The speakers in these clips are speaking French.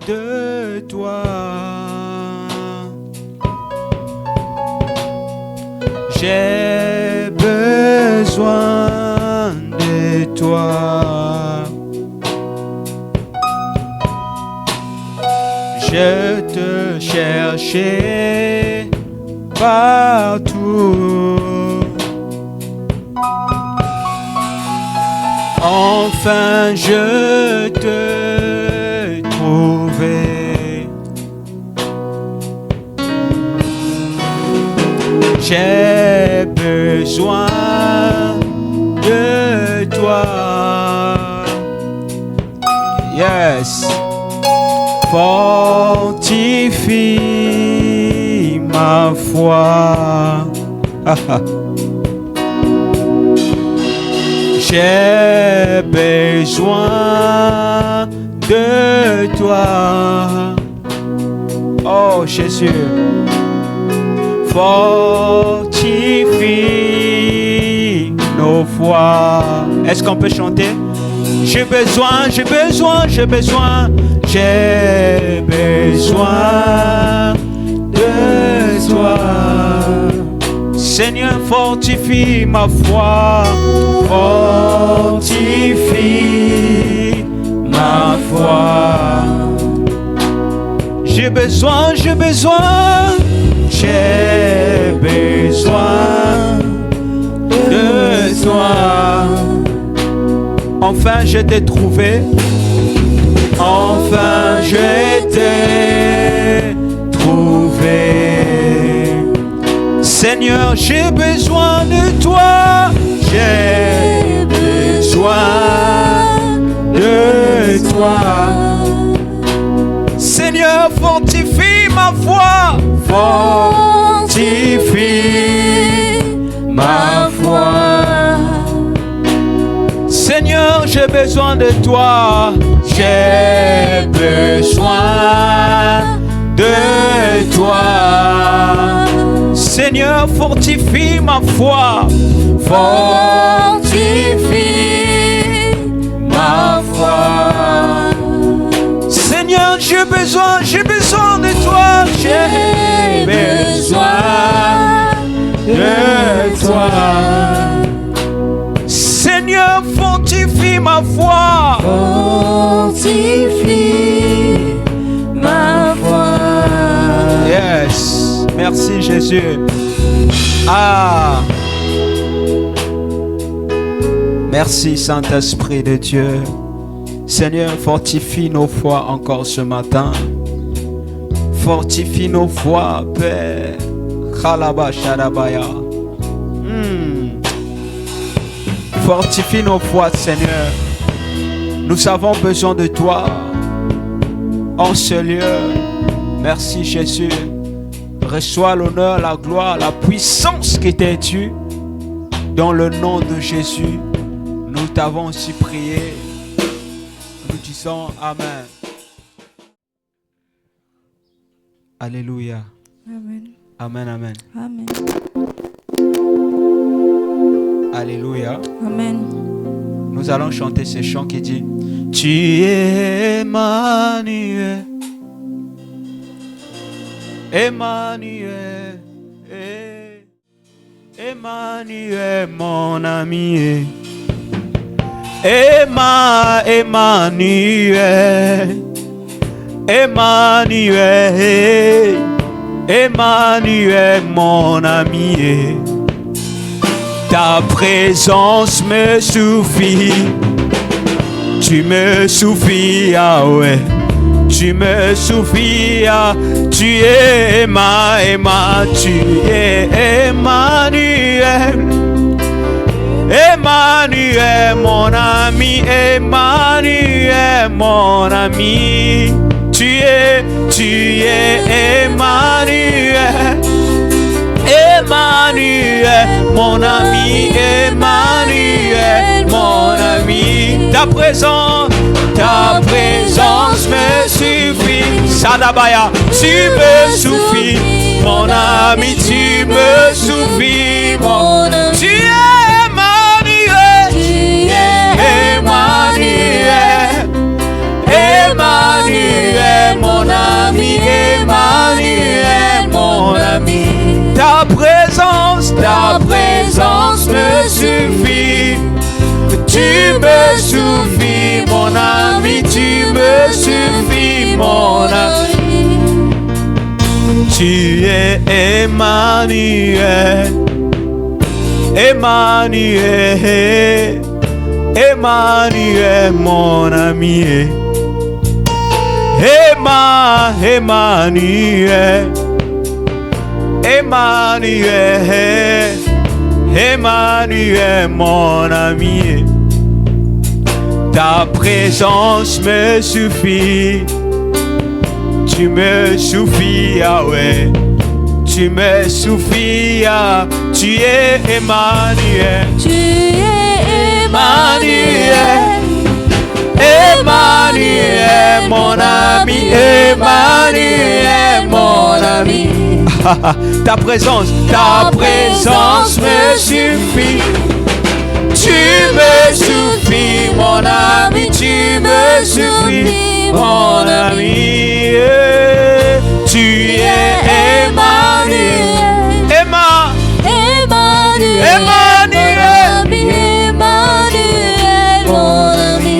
de toi. J'ai besoin de toi. Je te cherchais partout. Enfin je te trouvais. J'ai besoin de toi. Yes. Fortifie ma foi. J'ai besoin de toi. Oh Jésus. Fortifie nos foi. Est-ce qu'on peut chanter? J'ai besoin, j'ai besoin, j'ai besoin. J'ai besoin de toi. Seigneur, fortifie ma foi. Fortifie ma foi. J'ai besoin, j'ai besoin. J'ai besoin de toi. Enfin, je t'ai trouvé. Enfin, je t'ai trouvé. Seigneur, j'ai besoin de toi. J'ai besoin de toi. Seigneur, fortifie ma foi. Fortifie ma foi. Seigneur, j'ai besoin de toi. J'ai besoin de toi. Seigneur, fortifie ma foi. Fortifie ma foi. Seigneur, j'ai besoin de toi. J'ai besoin de toi. Seigneur, fortifie ma foi. Fortifie ma foi. Yes. Merci Jésus. Ah. Merci Saint-Esprit de Dieu. Seigneur, fortifie nos foi encore ce matin. Fortifie nos foi, Père. Khalaba Shadabaya. Fortifie nos foi, Seigneur. Nous avons besoin de toi en ce lieu. Merci Jésus. Reçois l'honneur, la gloire, la puissance qui t'est due. Dans le nom de Jésus, nous t'avons aussi prié. Nous disons Amen. Alléluia. Amen. Amen, amen. Amen. Alléluia. Amen. Nous allons chanter ce chant qui dit: Tu es Emmanuel. Emmanuel. Emmanuel, mon ami. Emmanuel. Emmanuel. Emmanuel, mon ami. Ta présence me suffit. Tu me suffis, ah ouais. Tu me suffis, ah. Tu es tu es Emmanuel. Emmanuel, mon ami. Emmanuel, mon ami. Tu es Emmanuel. Emmanuel, mon ami. Emmanuel, mon ami. Ta présence me suffit. Sadabaya, tu me suffis. Mon ami, tu me suffis. Tu es Emmanuel. Tu es Emmanuel. Emmanuel, Ta présence me suffit. Tu me suffis, mon ami, tu me suffis, mon ami. Tu es Emmanuel, Emmanuel, Emmanuel, mon ami. Emmanuel, Emmanuel, Emmanuel, mon ami. Ta présence me suffit. Tu me suffis, Yahweh. Tu me suffis, tu es Emmanuel. Tu es Emmanuel. Emmanuel, mon ami. Emmanuel, mon ami. Ta présence me suffit. Tu me suffis, mon ami. Tu me suffis, mon ami. Tu es Emmanuel. Emmanuel, Emmanuel, mon ami.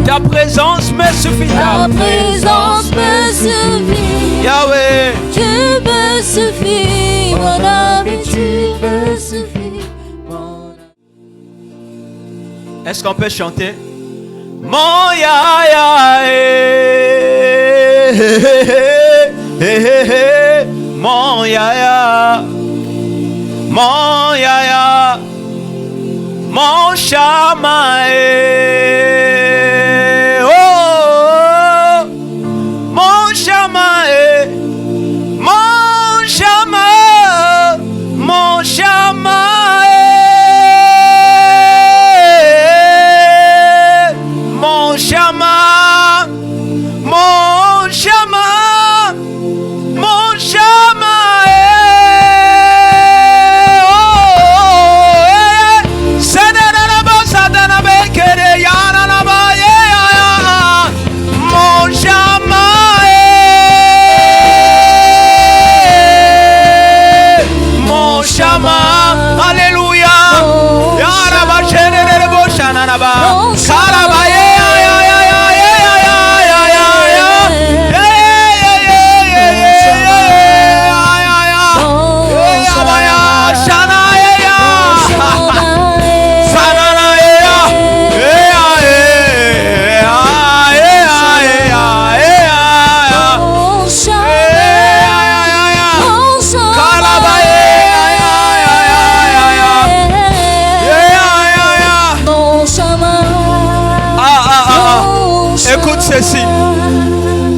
Ta présence me suffit. Ta présence me suffit. Yahweh, tu me suffis, mon ami, tu me suffis, mon ami. Est-ce qu'on peut chanter? Mon Yahya, mon Yahya, mon Yahya, mon Shama, oh, mon Shama, mon Shama, mon Shama, mon Shama, mon Shama, mon Shama, Alléluia. Écoute ceci.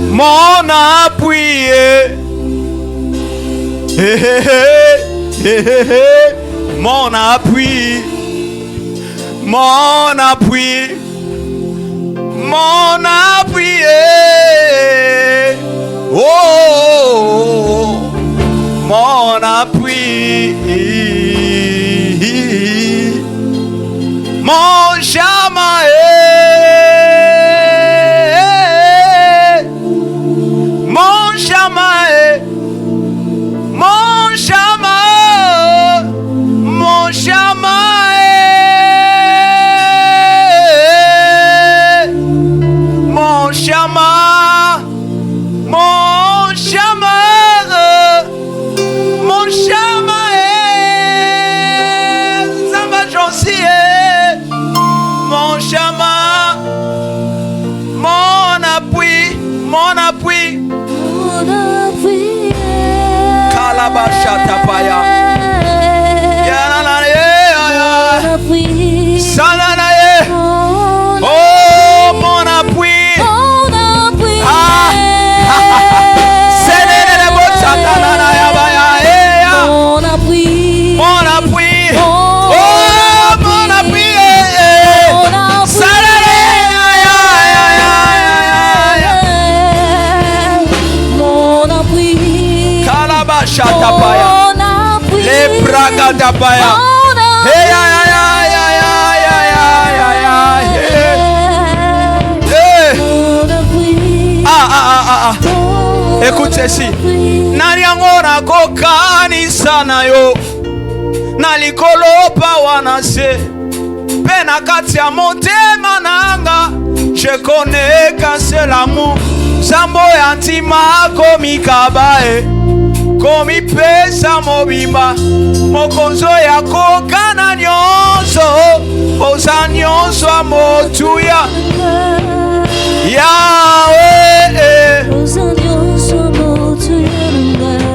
Mon appui, mon appui, mon appui, mon appui, oh, mon appui, mon Shama, mon Shama, mon Shama, mon Shama, mon Shama, mon Shama, mon Shama, Zamba Josie, mon Shama, mon appui, mon appui. Kalabashatapaya. Sananaye. Oh, mon appui. Mon appui. Mon appui. Oh, mon appui. Mon appui. Kalabashatapaya. Le bragadapaya. Hey, écoute ceci. nani yango nakokanisa na yo na likolo pa wana se pe na kati ya motema nanga je connais qu'un seul amour sambo ya ntima komikaba komipesa mobimba mokonzo ya kokana nyonso oza nyonso ya motuya Yahweh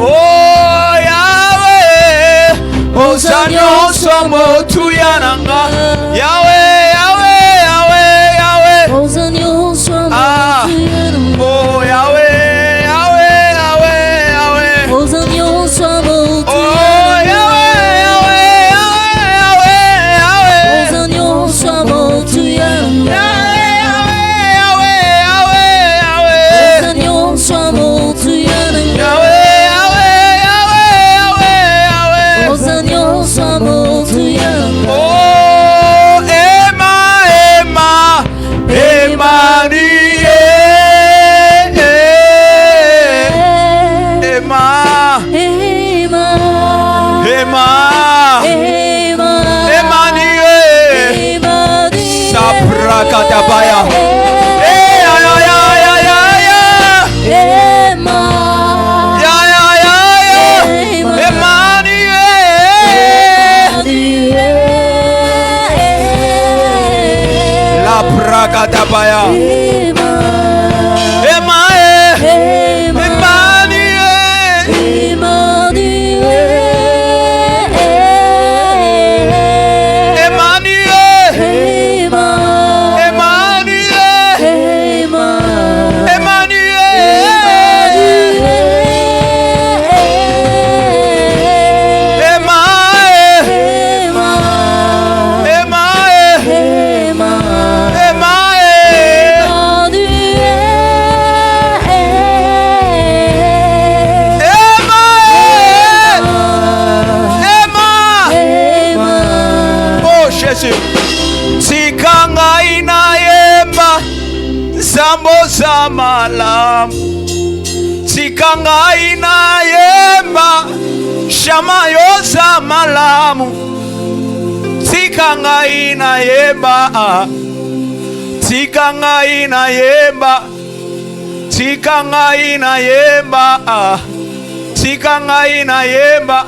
oh Yahweh oza nyonso motuya nanga Yahweh Yahweh Yahweh Yahweh oza nyonso motuya nanga oh Yahweh Yahweh Yahweh Yahweh oza nyonso motuya oh Yahweh Yahweh Yahweh Yahweh oza nyonso motuya nanga Katabaya la Brakatabaya Tikanga inayemba Zambo za malamu Tikanga inayemba Shama yo za malamu Tikanga inayemba Tikanga inayemba Tikanga inayemba Tikanga inayemba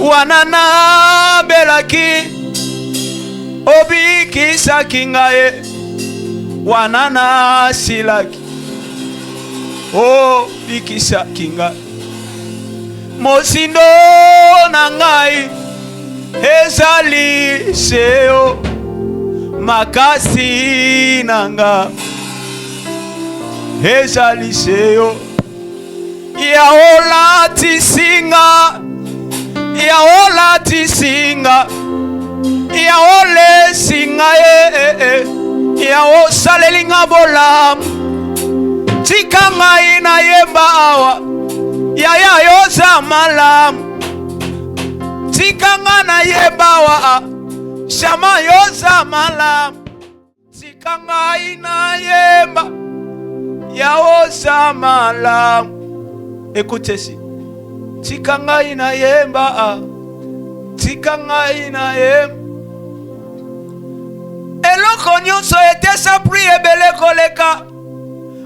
Wanana belaki Obikisa kingaye wanana silaki Obikisa kingaye Mosindo nangai ezali seo makasi nanga ezali seo yaola tisinga Yaole singa Yao salelinga bolamu Tikanga ina yemba awa Yaya yoza malamu Tikanga na yemba awa Shama yoza malamu Tikanga ina yemba Yaoza malamu Écoutez si Tikanga ina yemba Tikanga ina yemba Eloko nyonso etesa pri ebele koleka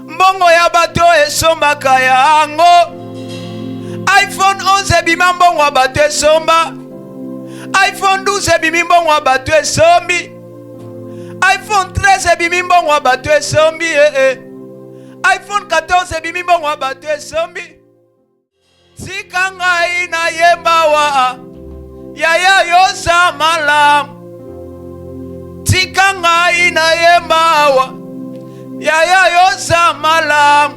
mbongo ya bato esombaka yango iPhone 11 ebima mbongo ya bato esomba iPhone 12 ebimi mbongo ya bato esombi iPhone 13 ebimi mbongo ya bato esombi iPhone 14 ebimi mbongo ya bato esombi Tikanga ina yemba wa Yaya yoza malamu Tikanga ina yemba wa Yaya yoza malamu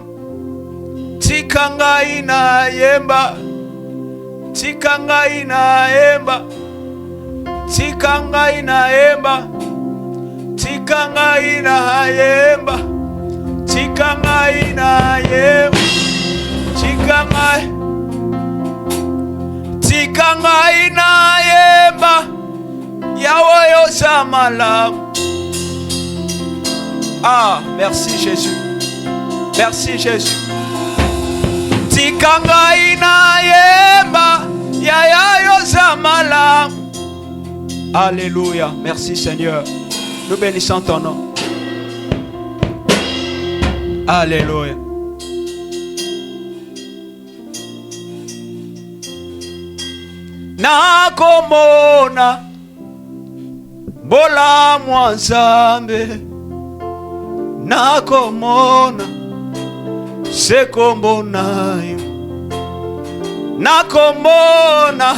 Tikanga ina yemba Tikanga ina yemba Tikanga ina yemba Tikanga ina yemba Tikanga ina yemba Tikanga ina yemba Yahweh yoza malamu. Ah, merci Jésus. Merci Jésus. Kangaina yemba yaya yozamala. Alléluia. Merci Seigneur. Nous bénissons ton nom. Alléluia. Nakomona bola mwanzambe, nakomona sekombonayo, nakomona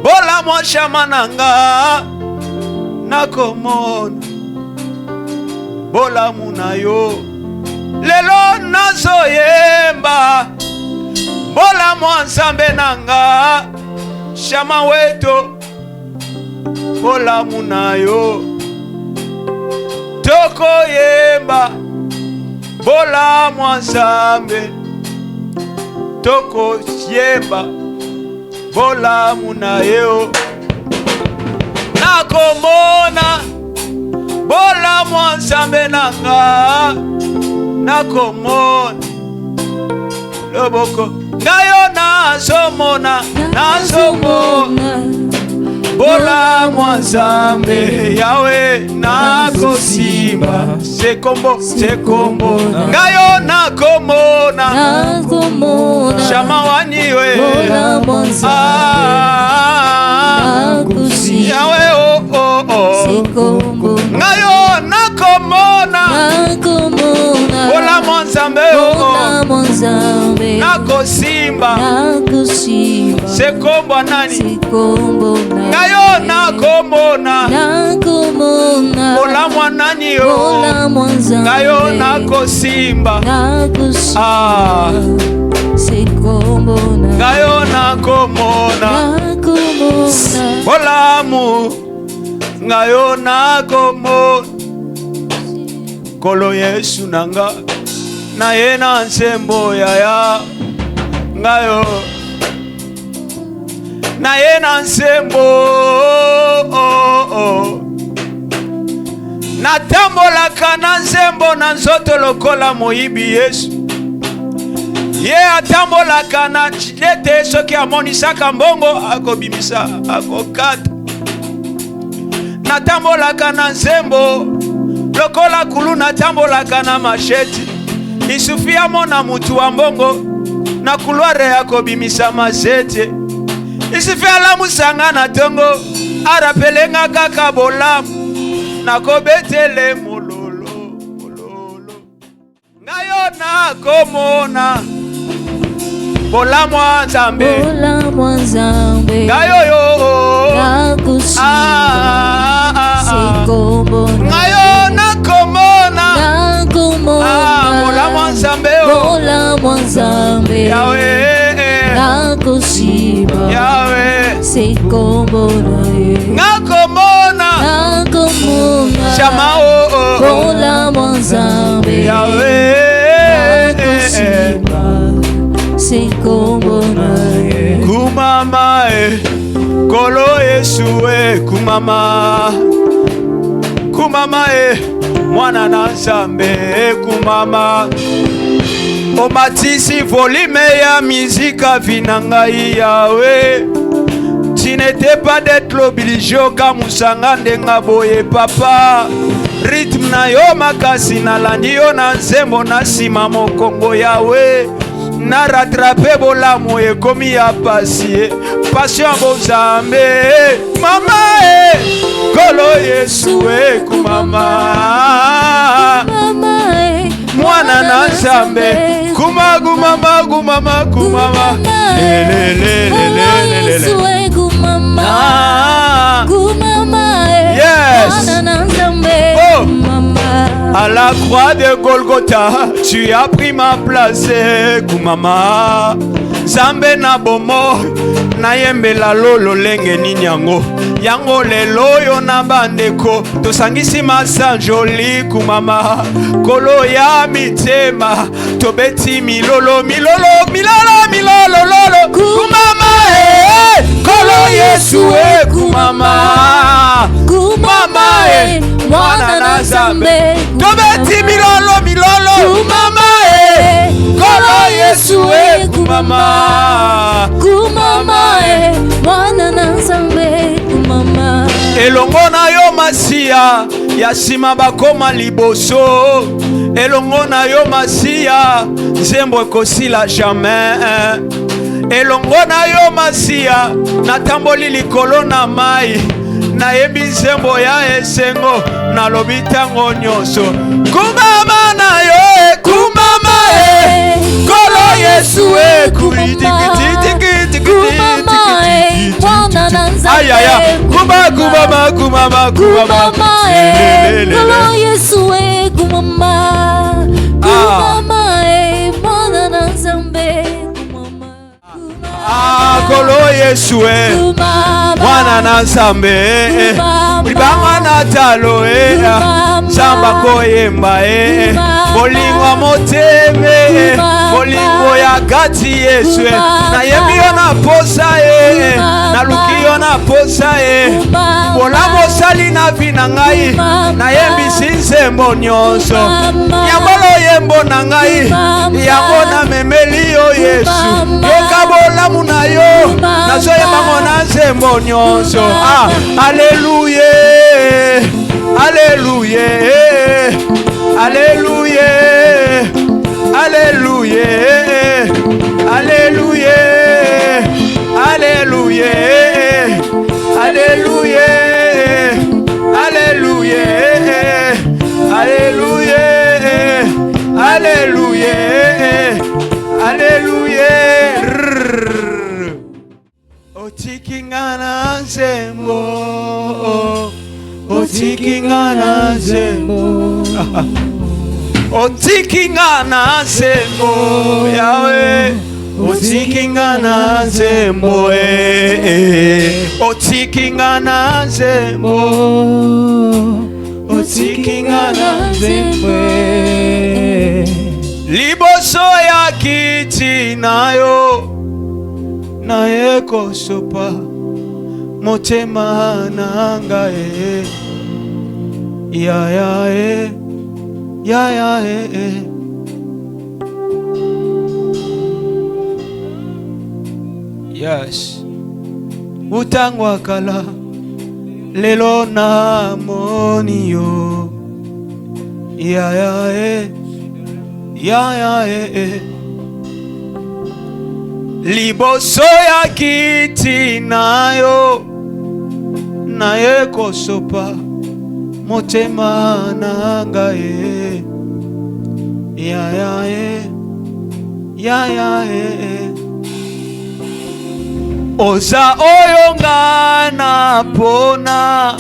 bola mwashamananga, nakomona bola munayo. Lelo nazoyemba bola mwanzambe nanga, shama weto bola munayo. Toko yemba bola mwanzambe, toko yemba bola munayo. Nakomona bola mwanzambe nanga, nakomona loboko ngayo nazomona, nazomona bola mwanzambe yawe nakosimba, sekombo sekombo ngayo nakomona, nakomona shama waniwe bola mwanzambe yawe oh oh oh sekombo ngayo nakomona, nakomona bola mwanzambe bola mwanzambe nakosimba, nakosimba sekombo nani sekombo ngayo nakomona, nakomona bola mwanani yo bola mwanzambe ngayo nakosimba, nakosimba sekombo ngayo nakomona, nakomona bola mu ngayo nakomona. Kolo Yesu nanga na yena nsembo yaya ngayo, na yena nsembo natambolaka na nsembo na nzoto lokola moyibi Yesu. Ye atambolaka na chilete soki amonisaka mbongo akobimisa akokata. Natambolaka na nsembo lokola kulu, natambolaka na masheti isufia mona mutu wa mbongo na kulware yakobimisa mazete. Isifia la musanga na tongo arapelenga kaka bolamu nakobetele mololo mololo ngayo nakomona bola mwanzambe, bola mwanzambe ngayo yo nakusimba sekombo ngayo nakomona, nakomona bola mwanzambe bola mwanzambe yawe nakusimba yawe sekombo nakomona, nakomona shama oh bola mwanzambe yawe nakusimba sekombo kumama kolo Yesu kumama kumama mwana na Nzambe kumama omatisi volume ya mizika vinangai yawe. Tu n'étais pas d'être obligé kamusanga ndenga boye papa. Rythme na yo makasi na landi yo na nzembo na sima mokongo yawe. Na rattrape bolamu ekomi ya pasi passion bozambe mama kolo Yesu kumama mwana na Nzambe kumagumama kumama kumama lelelelelelele kumama yes oh. À la croix de Golgotha, tu as pris ma place, kumama. Zambe na bomo, na yembe la lolo lenge ninyango. Yango lelo yo na bandeko, tosangisi masa joli kumama. Kolo ya mitema, tobeti milolo milolo milolo milolo lolo. Kumama kolo Yesu kumama. Kumama mwana na Nzambe. Tobeti milolo milolo kumama kolo Yesu Masia ya sima bakoma liboso elongo na yo Masia nzembo ekosila jamais elongo na yo Masia natamboli likolo na mai nayebi nzembo ya esengo nalobi ntango nyonso kumama na yo kumama kolo Yesu ayaya kumama kolo Yesu kumama mwana na Nzambe kolo Yesu mwana na Nzambe libanga na talo Nzamba koyemba bolingo moteme bolingo ya kati Yesu nayebi yo na posa naluki yo na posa bola mosali na vi na ngai nayebisi nzembo nyonso yambolo yembo na ngai yango namemeli yo Yesu yoka bolamu na yo nazoyembango na nzembo nyonso Alleluya Alleluya Alleluya Alleluya Alleluya Alleluya Alleluya Alleluya Alleluya Alleluya Alleluya Otikingana nzembo Otikingana nzembo Otikingana nzembo Yahweh Otikingana nzembo Otikingana nzembo Otikingana nzembo liboso ya kiti nayo naye kosopa motema nanga ya yes utangwa kala lelo na moni yo ya liboso ya kiti nayo naye kosopa motema nanga ya oza oyo nga napona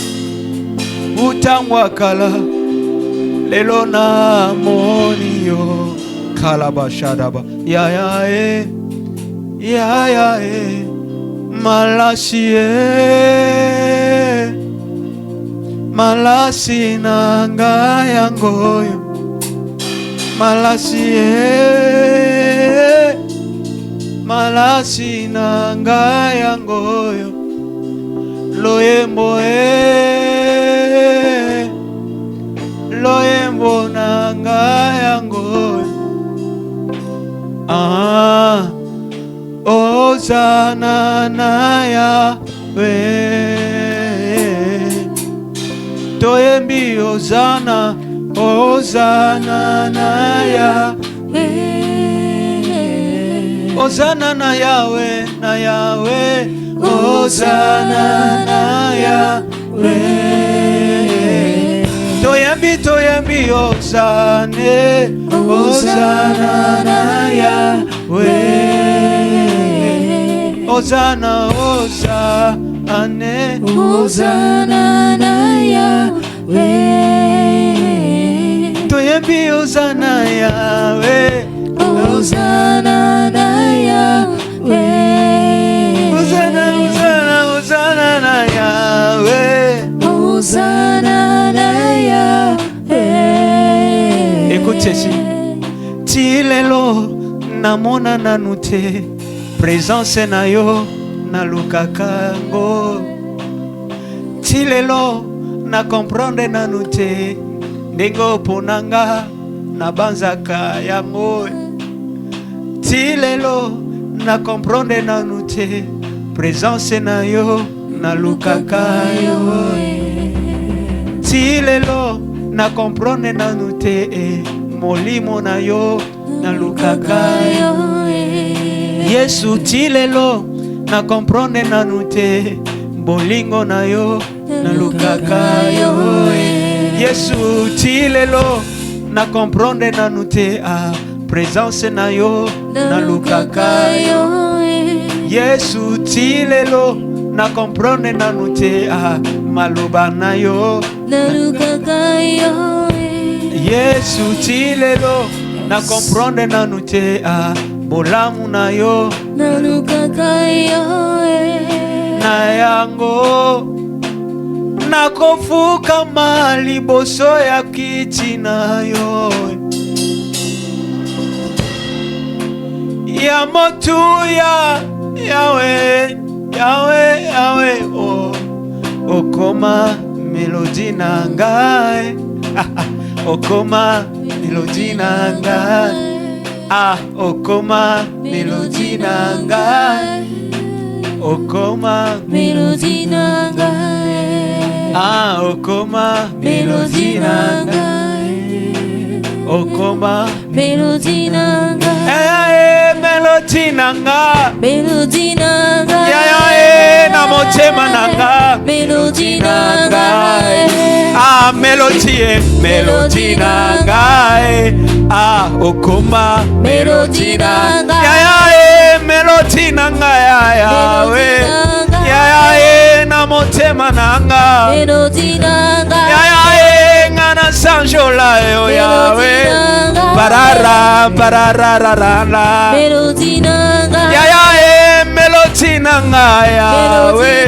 utangwa kala lelo na moni yo kalabashadaba ya malasi nanga yangoyo malasi nanga yangoyo loyembo nanga yangoyo Ozana na Yahweh toyembi Ozana na Yahweh Ozana na Yahweh Ozana na Yahweh toyembi Ozana na Yahweh Ozana na Yahweh toyembi Ozana Yahweh Ozana na Yahweh Ozana na Yahweh Ozana na Yahweh écoute ceci tilelo namona nanute présence na yo nalukaka ngo tilelo na comprendre nanute ndengo ponanga na banzaka yango tilelo na comprendre nanute présence na yo nalukaka yo ti lelo na comprendre na nute molimo na yo na lukaka yo. Yesu ti lelo na comprendre na nute bolingo na yo na lukaka yo. Yesu ti lelo na comprendre na nute présence na yo na lukaka yo. Yesu ti lelo na comprendre na nute maloba na yo na lukaka yo. Yesu ti lelo na comprendre na nute bolamu na yo na lukaka yo. Na yango na kofuka maliboso ya kiti na yo ya motu ya Yawe, Yawe, Yawe, oh, okoma melodi na ngai, okoma melodi na ngai, okoma melodi na ngai, okoma melodi na ngai, okoma melodi na ngai, okoma melodi na ngai. Melodi nanga, melodi nanga, na motema nanga, melodi nanga, melodi, melodi nanga, okoma, melodi nanga, melodi nanga, na motema nanga, melodi nanga, ngana sanjola yo Yahweh, parara, parara, melodi nanga, melodi nanga Yahweh,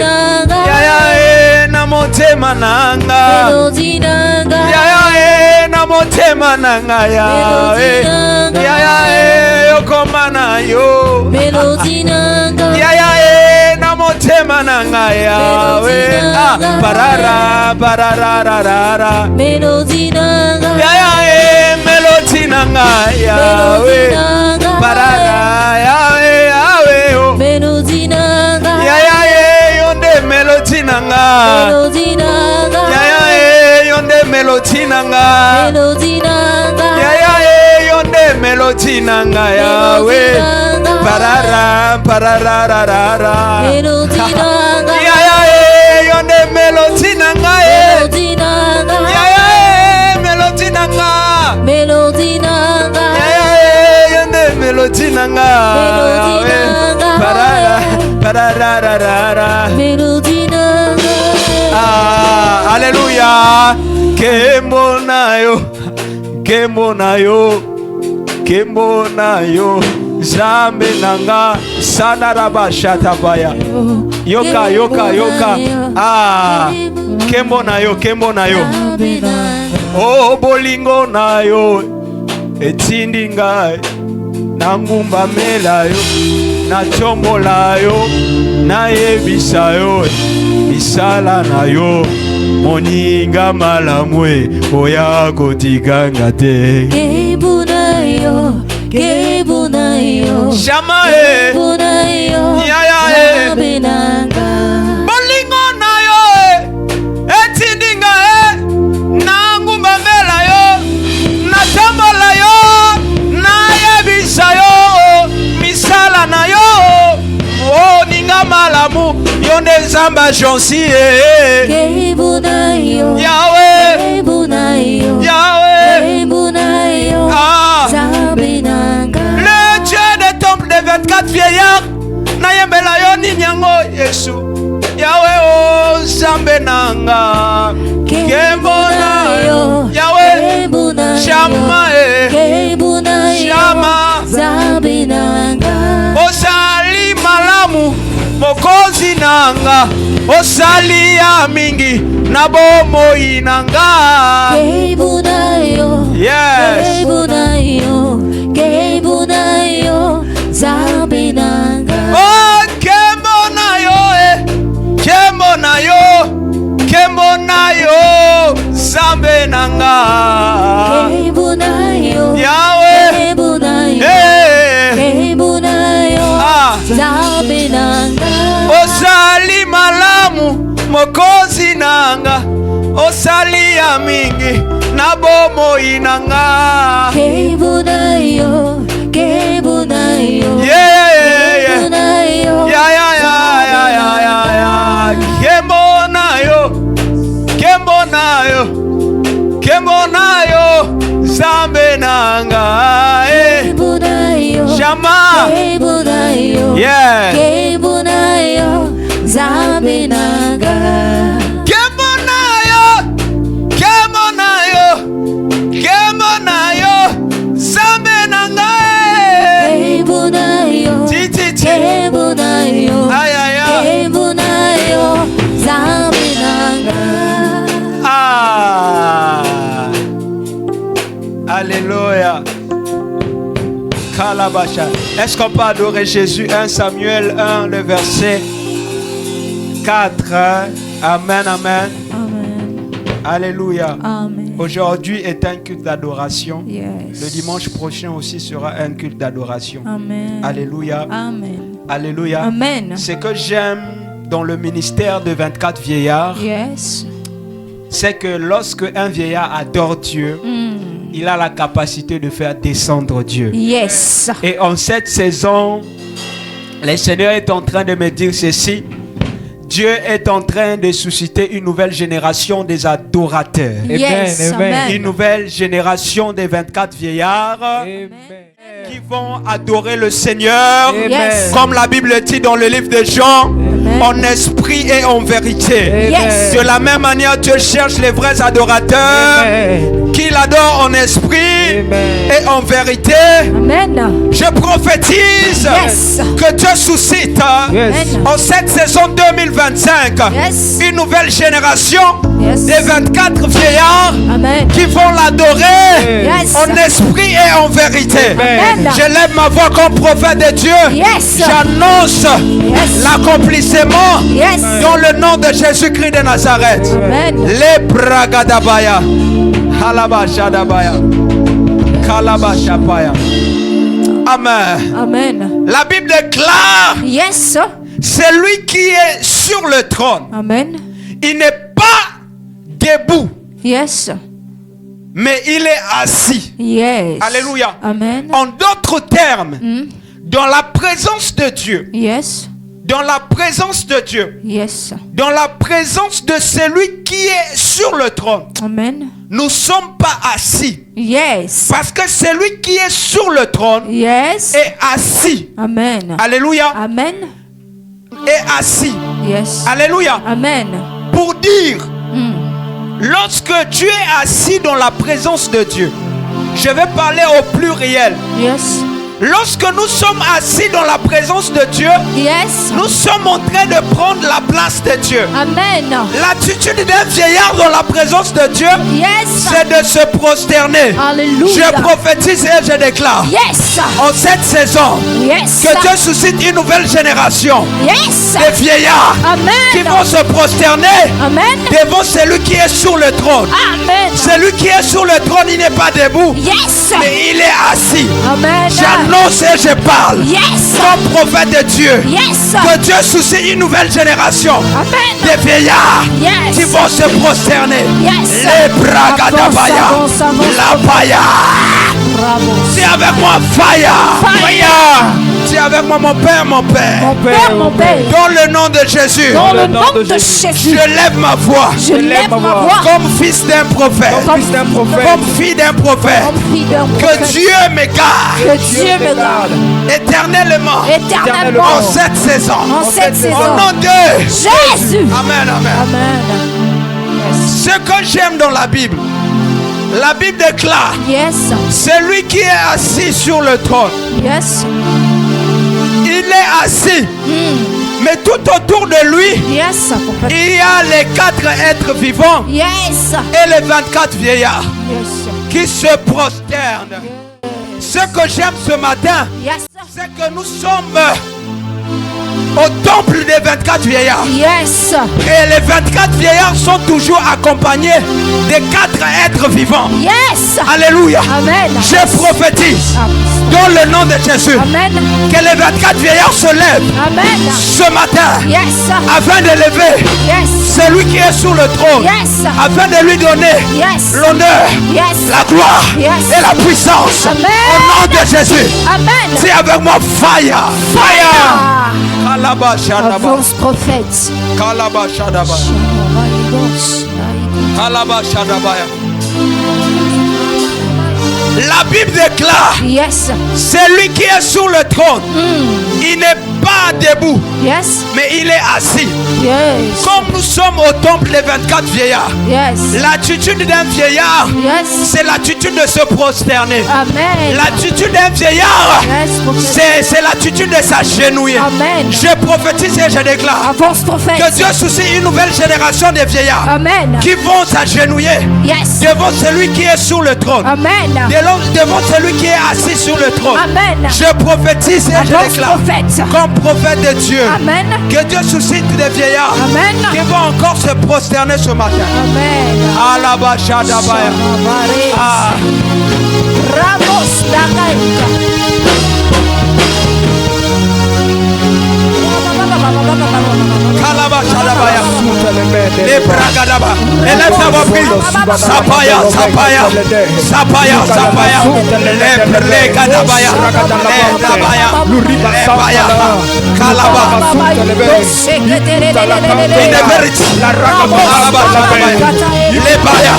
na motema nanga, melodi nanga, na motema nanga Yahweh, okoma na yo, melodi nanga, na motema nanga Yahweh, parara, parara, melodi nanga, melodi nanga Yahweh, parara, Yahweh, melodi nanga, yonde melodi nanga, melodi nanga, yonde melodi nanga, melodi nanga, yonde melodi nanga Yahweh, parara, parara, melodi nanga, yonde melodi nanga, melodi nanga, melodi nanga, melodi nanga, yonde melodi nanga, parara, parara, melodi nanga. Alléluia. Kembo na yo, kembo na yo, kembo na yo, Zambe nanga sanaraba shatabaya. Yoka, yoka, yoka. Kembo na yo, kembo na yo. Oh, bolingo na yo, etindi ngai, nangumba mela yo, na chombola yo, na yebisa yo, misala na yo, moninga malamwe, oya kotikanga te. Kebu na yo, kebu na yo, shama e, kebu na yo, yaya e, benanga. Bolingo na yo etindi ngai, nangumba mela yo, na chombola yo, na yebisa yo, misala na yo, oh ninga malamu, yonde zamba jonsi kebu na yo, Yahweh, kebu na yo, Yahweh, kebu na yo, Zambe nanga. Le Dieu des temples des 24 vieillards, na yembela yo ninyango Yesu, Yahweh, oh Zambe nanga. Kebu na yo, Yahweh, kebu na yo, Shama e, kebu na yo, Shama, Zambe nanga. Osali malamu mokozi nanga, osali ya mingi na bomoi nanga. Kebu na yo, yes, kebu na yo, kebu na yo, Zambe nanga. Oh, kembo na yo, kembo na yo, kembo na yo, Zambe nanga. Kebu na yo, Yahweh, kebu na yo, kebu na yo, Zambe nanga. Osali malamu mokozi nanga, osali ya mingi na bomoi na nga. Keibu na yo, keibu na yo, Yeah, keibu na yo. ya ya ya ya ya ya ya. Kembo na yo, kembo na yo, kembo na yo, zambe na nga. Keibu na yo, Shama. keibu na yo, Yeah. keibu na yo, zambi naga. Kembo na yo, kembo na yo, kembo na yo, zambe na nga. Keibu na yo, Ti ti ti. keibu na yo, Ay ay ay. keibu na yo, zambi naga. Ah. Alléluia. Kalabasha. Est-ce qu'on peut adorer Jésus? 1 Samuel 1, le verset 4. Amen, amen. Amen. Alléluia. Amen. Aujourd'hui est un culte d'adoration. Yes. Le dimanche prochain aussi sera un culte d'adoration. Amen. Alléluia. Amen. Alléluia. Amen. Ce que j'aime dans le ministère de 24 vieillards, Yes. c'est que lorsque un vieillard adore Dieu, il a la capacité de faire descendre Dieu. Yes. Et en cette saison, le Seigneur est en train de me dire ceci. Dieu est en train de susciter une nouvelle génération des adorateurs. Yes. Amen. Amen. Une nouvelle génération des 24 vieillards qui vont adorer le Seigneur. Yes. Comme la Bible dit dans le livre de Jean, Amen. en esprit et en vérité. Yes. De la même manière, Dieu cherche les vrais adorateurs qui l'adorent en esprit et en vérité. Amen. Je prophétise Yes. que Dieu suscite Amen. en cette saison 2025 Yes. une nouvelle génération Yes. des 24 vieillards Amen. qui vont l'adorer Yes. en esprit et en vérité. Amen. Je lève ma voix comme prophète de Dieu. Yes. J'annonce Yes. l'accomplissement Yes. dans le nom de Jésus-Christ de Nazareth. Amen. Les bragadabaya, halabashadabaya, kalabashapaya. Amen. Amen. La Bible déclare, Yes. c'est lui qui est sur le trône. Amen. Il n'est pas debout, Yes. mais il est assis. Yes. Alléluia. Amen. En d'autres termes, dans la présence de Dieu, Yes. dans la présence de Dieu, Yes. dans la présence de celui qui est sur le trône, Amen. nous ne sommes pas assis. Yes. Parce que celui qui est sur le trône Yes. est assis. Amen. Alléluia. Amen. Est assis. Yes. Alléluia. Amen. Pour dire, lorsque tu es assis dans la présence de Dieu, je vais parler au pluriel. Yes. Lorsque nous sommes assis dans la présence de Dieu, Yes. nous sommes en train de prendre la place de Dieu. Amen. L'attitude d'un vieillard dans la présence de Dieu, Yes. c'est de se prosterner. Alléluia. Je prophétise et je déclare, Yes. en cette saison, Yes. que Dieu suscite une nouvelle génération Yes. de vieillards qui Amen. vont se prosterner Amen. devant celui qui est sur le trône. Amen. Celui qui est sur le trône, il n'est pas debout, Yes. mais il est assis. Amen. J'annonce et je parle Yes. comme prophète de Dieu Yes. que Dieu suscite une nouvelle génération Amen. de vieillards Yes. qui vont se prosterner. Yes. Les bragadabaya, Avance, avance, avance. la baya. Bravo. C'est avec moi, fire. Fire. C'est avec moi, mon Père, mon Père. Père, mon Père. Dans le nom de Jésus, Dans le nom de Jésus. je lève ma voix Je lève ma voix. comme fils d'un prophète, Comme fils d'un prophète. comme fille d'un prophète. Comme fille d'un Que prophète. Dieu me garde Que Dieu me garde éternellement éternellement en cette saison. en cette Au saison. nom de Jésus. Amen, amen. Amen. Yes. Ce que j'aime dans la Bible déclare, Yes. celui qui est assis sur le trône, Yes. il est assis, mais tout autour de lui, Yes. il y a les 4 êtres vivants Yes. et les 24 vieillards Yes. qui se prosternent. Ce que j'aime ce matin, Yes. c'est que nous sommes au temple des 24 vieillards. Yes. Et les 24 vieillards sont toujours accompagnés des 4 êtres vivants. Yes. Alléluia. Amen. Je prophétise de Dans le nom de Jésus. Amen. Que les 24 vieillards se lèvent Amen. ce matin. Yes. Afin d'élever Yes. celui qui est sur le trône. Yes. Afin de lui donner Yes. l'honneur, Yes. la gloire Yes. et la puissance. Amen. Au nom de Jésus. Amen. Dis avec moi fire. Fire. Kalaba Shadaba. Avance prophète. Kalaba Shadaba. Kalaba Shadaba. La Bible déclare, Yes. celui qui est sur le trône, il n'est pas debout, Yes. mais il est assis. Yes. Comme nous sommes au temple les 24 vieillards, Yes. l'attitude d'un vieillard, Yes. c'est l'attitude de se prosterner. Amen. L'attitude d'un vieillard, Yes, prophète. c'est l'attitude de s'agenouiller. Amen. Je prophétise et je déclare Avance prophète. que Dieu soucie une nouvelle génération de vieillards Amen. qui vont s'agenouiller Yes. devant celui qui est sur le trône. Amen. Devant celui qui est assis sur le trône. Amen. Je prophétise et je Avance déclare prophète. comme prophète de Dieu Amen. que Dieu suscite des vieillards Amen. qui vont encore se prosterner ce matin. Amen. Alabashadabaya. Ah. Ramos Dagaïka. Kalabashadabaya. Lebragadaba. Élève ta voix, prie. Sapaya, sapaya. Sapaya, sapaya. Lebregadabaya. Lebrabaya. Lebaya. Kalaba. Ineveriti. Alabashadabaya. Lebaya.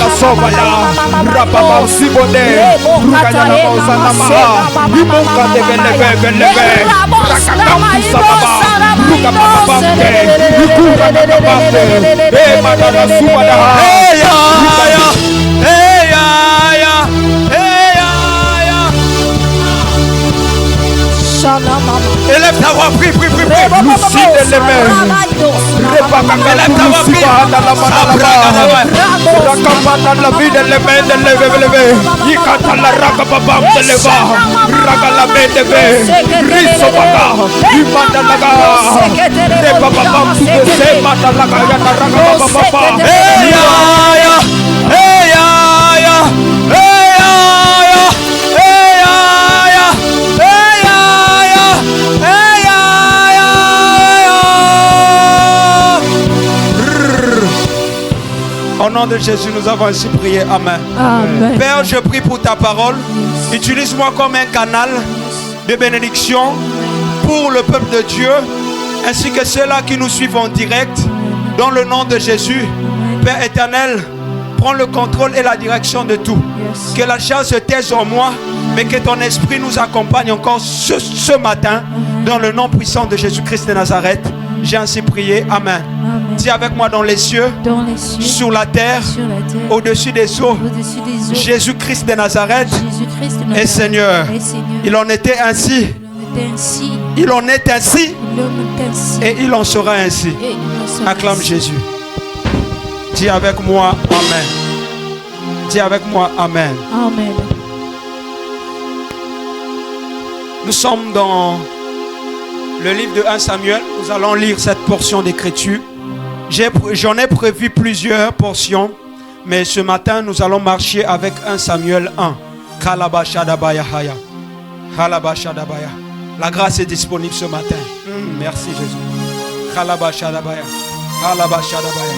Élève ta voix, prie, prie, prie, prie. Élève ta voix, prie. Au nom de Jésus, nous avons ainsi prié. Amen. Amen. Père, je prie pour ta parole. Utilise-moi comme un canal de bénédiction pour le peuple de Dieu, ainsi que ceux-là qui nous suivent en direct. Dans le nom de Jésus, Père éternel, prends le contrôle et la direction de tout. Que la chair se taise en moi, mais que ton esprit nous accompagne encore ce matin. Dans le nom puissant de Jésus-Christ de Nazareth, j'ai ainsi prié. Amen. Dis avec moi dans les cieux, sur la terre, au-dessus des eaux, Jésus-Christ de Nazareth est Seigneur. Il en était ainsi. Il en est ainsi. Et il en sera ainsi. Acclame Jésus. Dis avec moi Amen. Dis avec moi Amen. Amen. Nous sommes dans le livre de 1 Samuel. Nous allons lire cette portion d'écriture. J'en ai prévu plusieurs portions, mais ce matin nous allons marcher avec 1 Samuel 1. Kalabashadabaya haya. Kalabashadabaya. La grâce est disponible ce matin. Merci Jésus. Kalabashadabaya. Kalabashadabaya.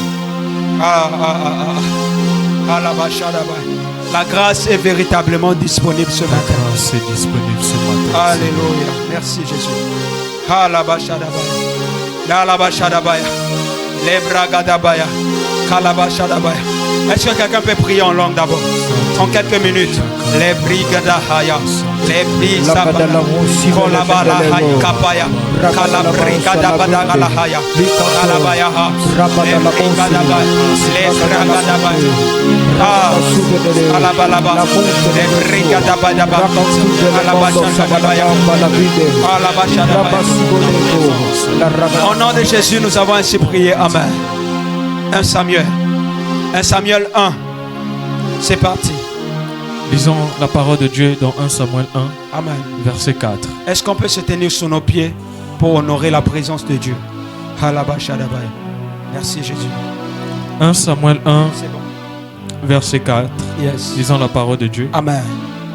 La grâce est véritablement disponible ce matin. La grâce est disponible ce matin. Alléluia. Merci Jésus. Kalabashadabaya. Kalabashadabaya. Lebragadabaya. Kalabashadabaya. Est-ce que quelqu'un peut prier en langue d'abord? En quelques minutes. Lebrigadahaya. Lebrisabaya. Kolabalahaya. Kapaya. Kalabrigadabadagalahaya. Kalabayaha. Lebrigadabaya. Lebragadabaya. Alabalaba. Lebrigadabadaba. Alabashadabaya. Alabashadabaya. Au nom de Jésus, nous avons ainsi prié. Amen. 1 Samuel. 1 Samuel 1. C'est parti. Lisons la parole de Dieu dans 1 Samuel 1, Amen. verset 4. Est-ce qu'on peut se tenir sur nos pieds pour honorer la présence de Dieu? Halabashadabai. Merci Jésus. 1 Samuel 1, C'est bon. verset 4. Yes. Lisons la parole de Dieu. Amen.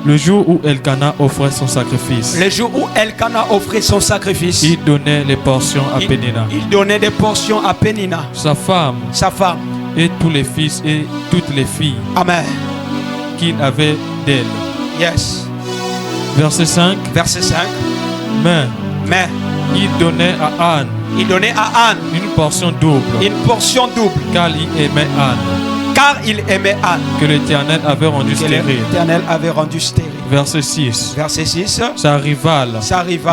Le jour où Elkana offrait son sacrifice, Le jour où Elkana offrait son sacrifice, il donnait les portions à Pénina, il donnait des portions à Pénina, sa femme, sa femme. et tous les fils et toutes les filles Amen. qu'il avait d'elle. Yes. Verset 5. Verset 5. Mais il donnait à Anne il donnait à Anne une portion double, une portion double, car il aimait Anne, car il aimait Anne, que l'Éternel avait rendu que stérile. l'Éternel avait rendu stérile. Verset 6. Verset 6. Sa rivale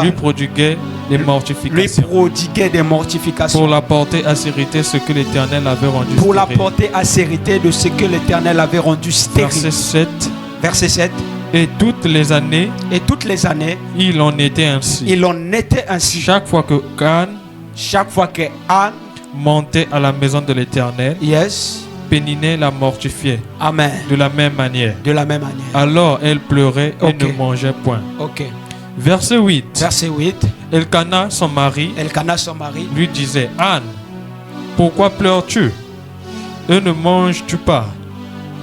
lui prodiguait des lui mortifications prodiguait des mortifications pour la porter à sérité ce que l'Éternel avait rendu pour la stérile. porter à sérité de ce que l'Éternel avait rendu stérile. Verset 7. Verset 7. Et toutes les années, il en était ainsi. Chaque fois que Anne montait à la maison de l'Éternel, Péninée la mortifiait. Amen. De la même manière. Alors elle pleurait et ne mangeait point. Verset 8. Elkana, son mari, lui disait: Anne, pourquoi pleures-tu et ne manges-tu pas?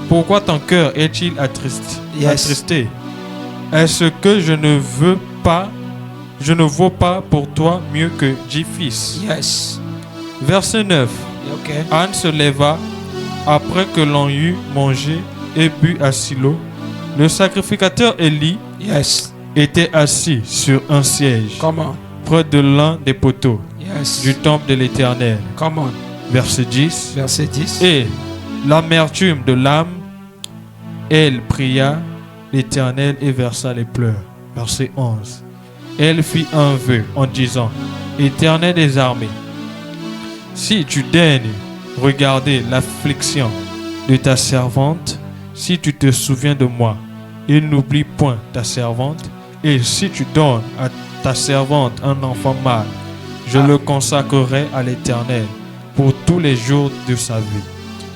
Pourquoi ton cœur est-il attristé? Est-ce que je ne vaux pas pour toi mieux que 10 fils? Verset 9. Anne se leva après que l'on eut mangé et bu à Silo. Le sacrificateur Élie était assis sur un siège près de l'un des poteaux du temple de l'Éternel. Verset 10. Et l'amertume de l'âme, elle pria l'Éternel et versa les pleurs. Verset 11. Elle fit un vœu en disant: Éternel des armées, si tu daignes regarder l'affliction de ta servante, si tu te souviens de moi et n'oublie point ta servante, et si tu donnes à ta servante un enfant mâle, je le consacrerai à l'Éternel pour tous les jours de sa vie.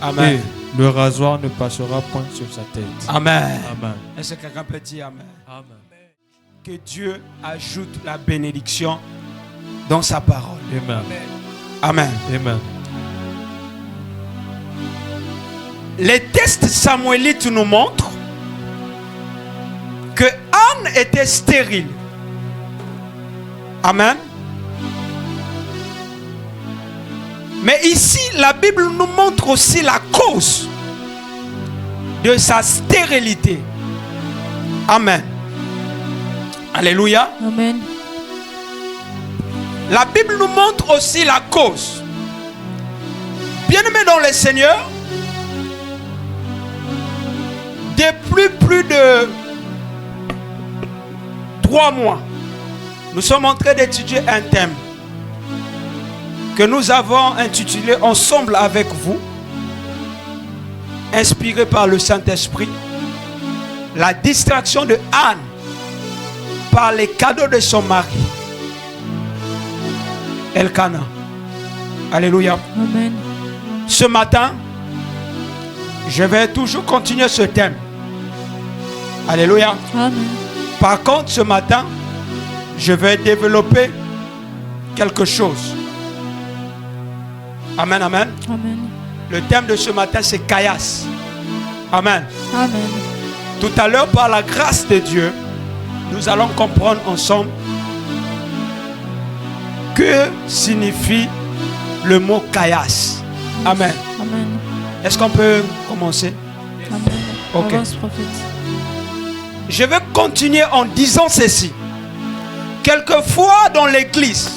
Amen. Et le rasoir ne passera point sur sa tête. Amen. Amen. Est-ce que quelqu'un peut dire Amen? Amen. Que Dieu ajoute la bénédiction dans sa parole. Amen. Amen. Amen. Les textes samuélites nous montrent que Anne était stérile. Amen. Mais ici, la Bible nous montre aussi la cause de sa stérilité. Amen. Alléluia. Amen. La Bible nous montre aussi la cause. Bien-aimés dans le Seigneur, depuis plus de 3 mois, nous sommes en train d'étudier un thème que nous avons intitulé ensemble avec vous, inspiré par le Saint-Esprit, la distraction de Anne par les cadeaux de son mari, Elkana. Alléluia. Amen. Ce matin, je vais toujours continuer ce thème. Alléluia. Amen. Par contre, ce matin, je vais développer quelque chose. Amen, amen. Amen. Le thème de ce matin, c'est Caillasse. Amen. Amen. Tout à l'heure, par la grâce de Dieu, nous allons comprendre ensemble que signifie le mot Caillasse. Amen. Amen. Est-ce qu'on peut commencer? Amen. Ok. Avance, prophète. Je vais continuer en disant ceci. Quelquefois dans l'église,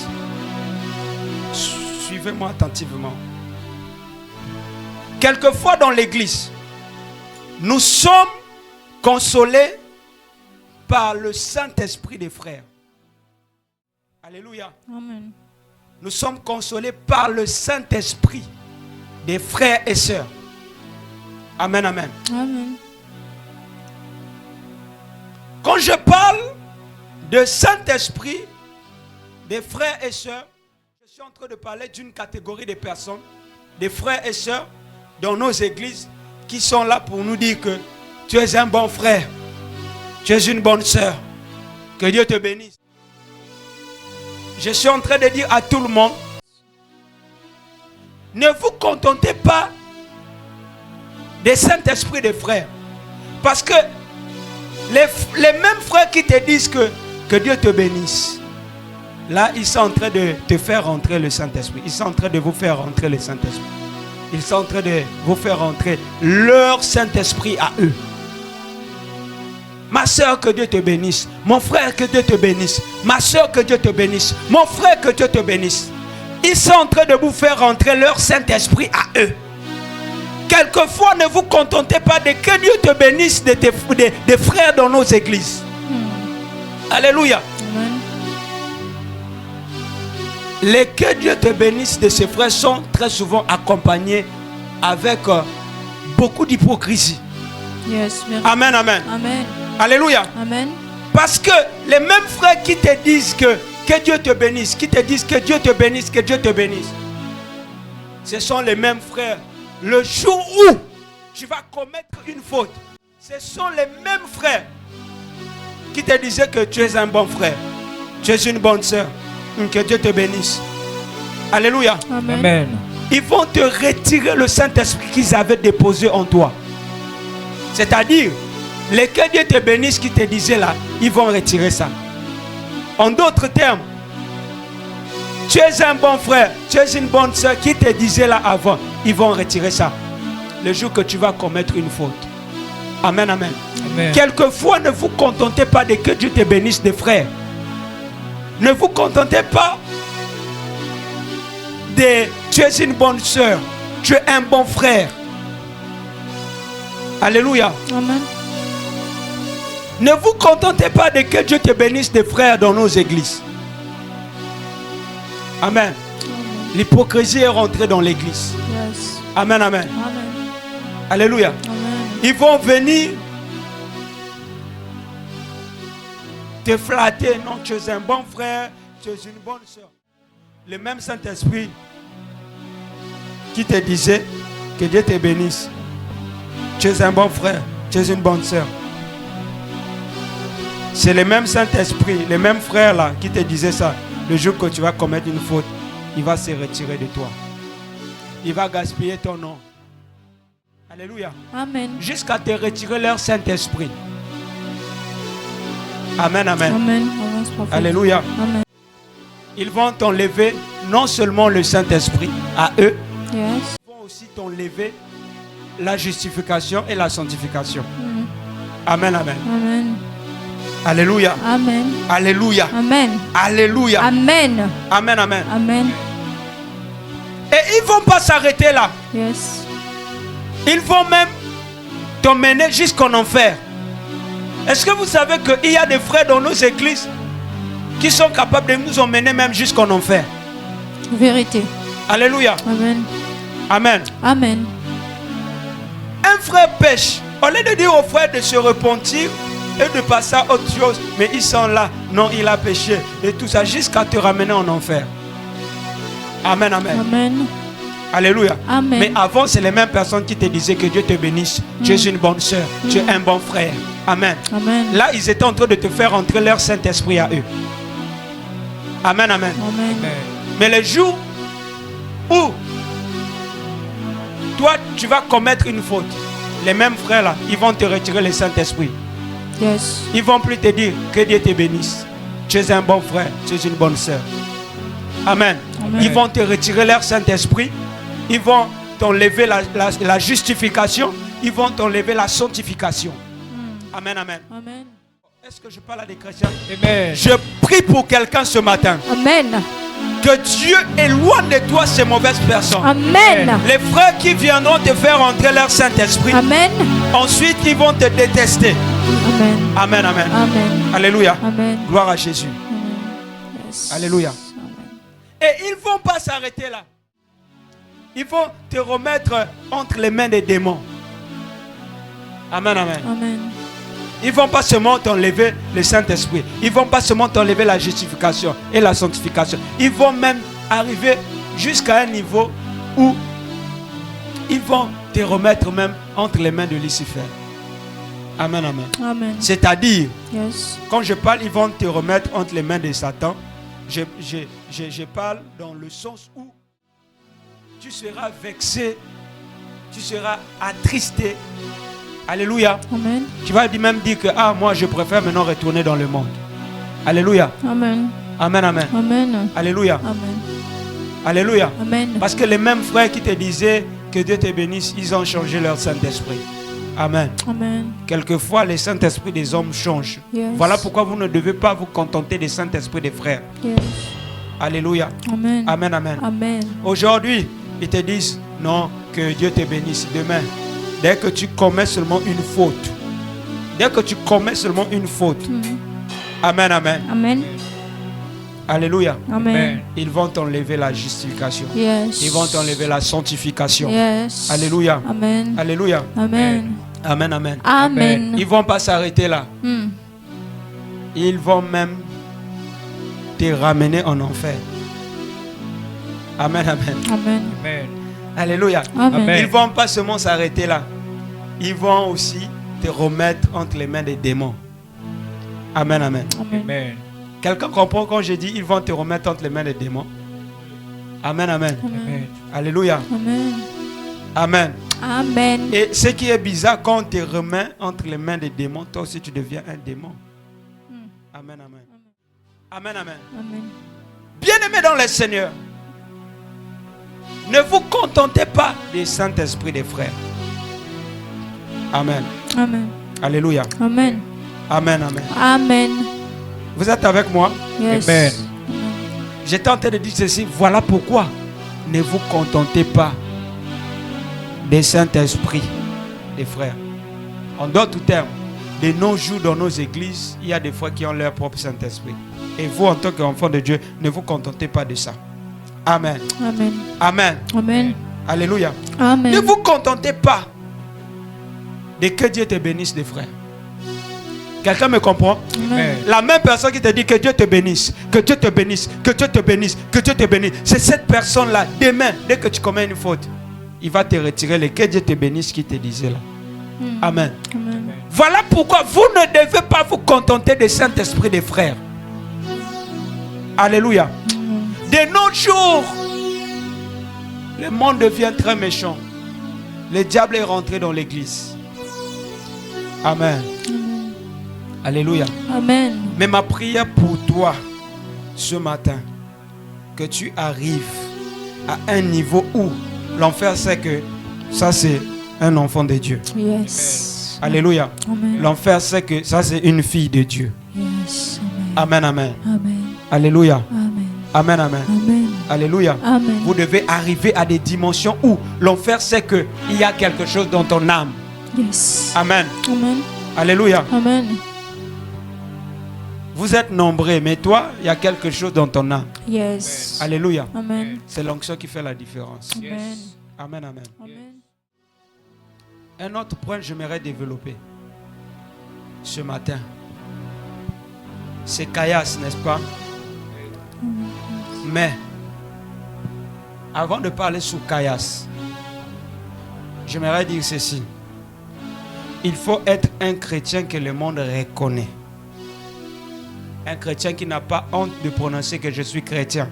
suivez-moi attentivement. Quelquefois dans l'église, nous sommes consolés par le Saint-Esprit des frères. Alléluia. Amen. Nous sommes consolés par le Saint-Esprit des frères et sœurs. Amen, amen. Amen. Quand je parle de Saint-Esprit, des frères et sœurs, je suis en train de parler d'une catégorie de personnes, des frères et sœurs dans nos églises qui sont là pour nous dire que tu es un bon frère, tu es une bonne sœur, que Dieu te bénisse. Je suis en train de dire à tout le monde, ne vous contentez pas des Saint-Esprit des frères, parce que Les mêmes frères qui te disent que Dieu te bénisse. Là, ils sont en train de te faire rentrer le Saint-Esprit. Ils sont en train de vous faire rentrer le Saint-Esprit. Ils sont en train de vous faire rentrer leur Saint-Esprit à eux. Ma soeur, que Dieu te bénisse. Mon frère, que Dieu te bénisse. Ma soeur, que Dieu te bénisse. Mon frère, que Dieu te bénisse. Ils sont en train de vous faire rentrer leur Saint-Esprit à eux. Quelquefois, ne vous contentez pas de que Dieu te bénisse des frères dans nos églises. Alléluia. Amen. Les que Dieu te bénisse de ces frères sont très souvent accompagnés avec beaucoup d'hypocrisie. Yes, amen, amen. Amen. Alléluia. Amen. Parce que les mêmes frères qui te disent que Dieu te bénisse, qui te disent que Dieu te bénisse, que Dieu te bénisse, ce sont les mêmes frères. Le jour où tu vas commettre une faute, ce sont les mêmes frères qui te disaient que tu es un bon frère, tu es une bonne soeur, que Dieu te bénisse. Alléluia. Amen. Amen. Ils vont te retirer le Saint-Esprit qu'ils avaient déposé en toi. C'est-à-dire, les que Dieu te bénisse qui te disaient là, ils vont retirer ça. En d'autres termes, tu es un bon frère, tu es une bonne soeur qui te disait là avant, ils vont retirer ça. Le jour que tu vas commettre une faute. Amen, amen. Amen. Quelquefois, ne vous contentez pas de que Dieu te bénisse des frères. Ne vous contentez pas de tu es une bonne soeur, tu es un bon frère. Alléluia. Amen. Ne vous contentez pas de que Dieu te bénisse des frères dans nos églises. Amen. L'hypocrisie est rentrée dans l'église. Yes. Amen, amen. Amen. Alléluia. Amen. Ils vont venir te flatter. Non, tu es un bon frère, tu es une bonne soeur. Le même Saint-Esprit qui te disait que Dieu te bénisse. Tu es un bon frère, tu es une bonne soeur. C'est le même Saint-Esprit, les mêmes frères là qui te disaient ça. Le jour que tu vas commettre une faute, il va se retirer de toi. Il va gaspiller ton nom. Alléluia. Amen. Jusqu'à te retirer leur Saint-Esprit. Amen, amen. Amen. Alléluia. Amen. Ils vont t'enlever non seulement le Saint-Esprit à eux, Yes. ils vont aussi t'enlever la justification et la sanctification. Mm. Amen, amen. Amen. Alléluia. Amen. Alléluia. Amen. Alléluia. Amen. Amen, amen. Amen. Et ils ne vont pas s'arrêter là. Yes. Ils vont même t'emmener jusqu'en enfer. Est-ce que vous savez qu'il y a des frères dans nos églises qui sont capables de nous emmener même jusqu'en enfer? Vérité. Alléluia. Amen. Amen. Amen. Un frère pêche. Au lieu de dire aux frères de se repentir et de passer à autre chose, mais ils sont là. Non, il a péché. Et tout ça jusqu'à te ramener en enfer. Amen, amen. Amen. Alléluia. Amen. Mais avant, c'est les mêmes personnes qui te disaient que Dieu te bénisse. Tu es une bonne soeur. Tu es un bon frère. Amen. Amen. Là, ils étaient en train de te faire entrer leur Saint-Esprit à eux. Amen, amen. Amen. Mais le jour où toi, tu vas commettre une faute, les mêmes frères là, ils vont te retirer le Saint-Esprit. Yes. Ils vont plus te dire que Dieu te bénisse. Tu es un bon frère, tu es une bonne soeur. Amen. Amen. Ils vont te retirer leur Saint-Esprit. Ils vont t'enlever la justification. Ils vont t'enlever la sanctification. Amen, amen. Amen. Est-ce que je parle à des chrétiens? Amen. Je prie pour quelqu'un ce matin. Amen. Que Dieu éloigne de toi ces mauvaises personnes. Amen. Les frères qui viendront te faire entrer leur Saint-Esprit. Amen. Ensuite, ils vont te détester. Amen. Amen, amen. Amen. Alléluia. Amen. Gloire à Jésus. Amen. Yes. Alléluia. Amen. Et ils ne vont pas s'arrêter là. Ils vont te remettre entre les mains des démons. Amen, amen. Amen. Ils ne vont pas seulement t'enlever le Saint-Esprit. Ils ne vont pas seulement t'enlever la justification et la sanctification. Ils vont même arriver jusqu'à un niveau où ils vont te remettre même entre les mains de Lucifer. Amen, amen. Amen. C'est-à-dire, Yes. quand je parle, ils vont te remettre entre les mains de Satan. Je parle dans le sens où tu seras vexé, tu seras attristé, Alléluia. Amen. Tu vas même dire que moi je préfère maintenant retourner dans le monde. Alléluia. Amen. Amen, amen. Amen. Alléluia. Amen. Alléluia. Amen. Parce que les mêmes frères qui te disaient que Dieu te bénisse, ils ont changé leur Saint-Esprit. Amen. Amen. Quelquefois, les Saint-Esprit des hommes changent. Yes. Voilà pourquoi vous ne devez pas vous contenter des Saint-Esprit des frères. Yes. Alléluia. Amen. Amen, amen. Amen. Aujourd'hui, ils te disent non, que Dieu te bénisse. Demain, dès que tu commets seulement une faute, Amen, amen. Amen. Alléluia. Amen. Ils vont t'enlever la justification. Yes. Ils vont t'enlever la sanctification. Yes. Alléluia. Amen. Alléluia. Amen. Amen, amen. Amen. Ils vont pas s'arrêter là. Ils vont même te ramener en enfer. Amen, amen. Amen. Amen. Alléluia. Amen. Ils vont pas seulement s'arrêter là. Ils vont aussi te remettre entre les mains des démons. Amen, amen. Amen. Quelqu'un comprend quand je dis ils vont te remettre entre les mains des démons? Amen, amen. Amen. Alléluia. Amen. Amen. Amen. Et ce qui est bizarre, quand on te remet entre les mains des démons, toi aussi tu deviens un démon. Amen, amen. Amen, amen. Amen. Bien-aimés dans le Seigneur, ne vous contentez pas des Saint-Esprit des frères. Amen. Amen. Alléluia. Amen. Amen, amen. Amen. Vous êtes avec moi? Yes. Amen. J'étais en train de dire ceci. Voilà pourquoi ne vous contentez pas des Saint-Esprit des frères. En d'autres termes, de nos jours dans nos églises, il y a des frères qui ont leur propre Saint-Esprit. Et vous, en tant qu'enfant de Dieu, ne vous contentez pas de ça. Amen. Amen. Amen. Amen. Alléluia. Amen. Ne vous contentez pas de que Dieu te bénisse des frères. Quelqu'un me comprend? Amen. La même personne qui te dit que Dieu te bénisse, que Dieu te bénisse, que Dieu te bénisse, que Dieu te bénisse, c'est cette personne-là, demain, dès que tu commets une faute, il va te retirer le que Dieu te bénisse qui te disait là. Amen. Amen. Voilà pourquoi vous ne devez pas vous contenter du Saint-Esprit des frères. Alléluia. De nos jours, le monde devient très méchant. Le diable est rentré dans l'église. Amen. Alléluia. Amen. Mais ma prière pour toi ce matin, que tu arrives à un niveau où l'enfer sait que ça c'est un enfant de Dieu. Yes. Alléluia. Amen. L'enfer sait que ça c'est une fille de Dieu. Yes. Amen, amen. Amen. Alléluia. Amen. Amen, amen. Amen. Alléluia. Amen. Vous devez arriver à des dimensions où l'enfer sait qu'il y a quelque chose dans ton âme. Yes. Amen. Amen. Alléluia. Amen. Vous êtes nombreux, mais toi, il y a quelque chose dans ton âme. Yes. Alléluia. Amen. C'est l'onction qui fait la différence. Amen. Amen, amen. Amen. Un autre point que j'aimerais développer ce matin, c'est Caiaphas, n'est-ce pas? Mais, avant de parler sur Caiaphas, j'aimerais dire ceci. Il faut être un chrétien que le monde reconnaît. Un chrétien qui n'a pas honte de prononcer que je suis chrétien.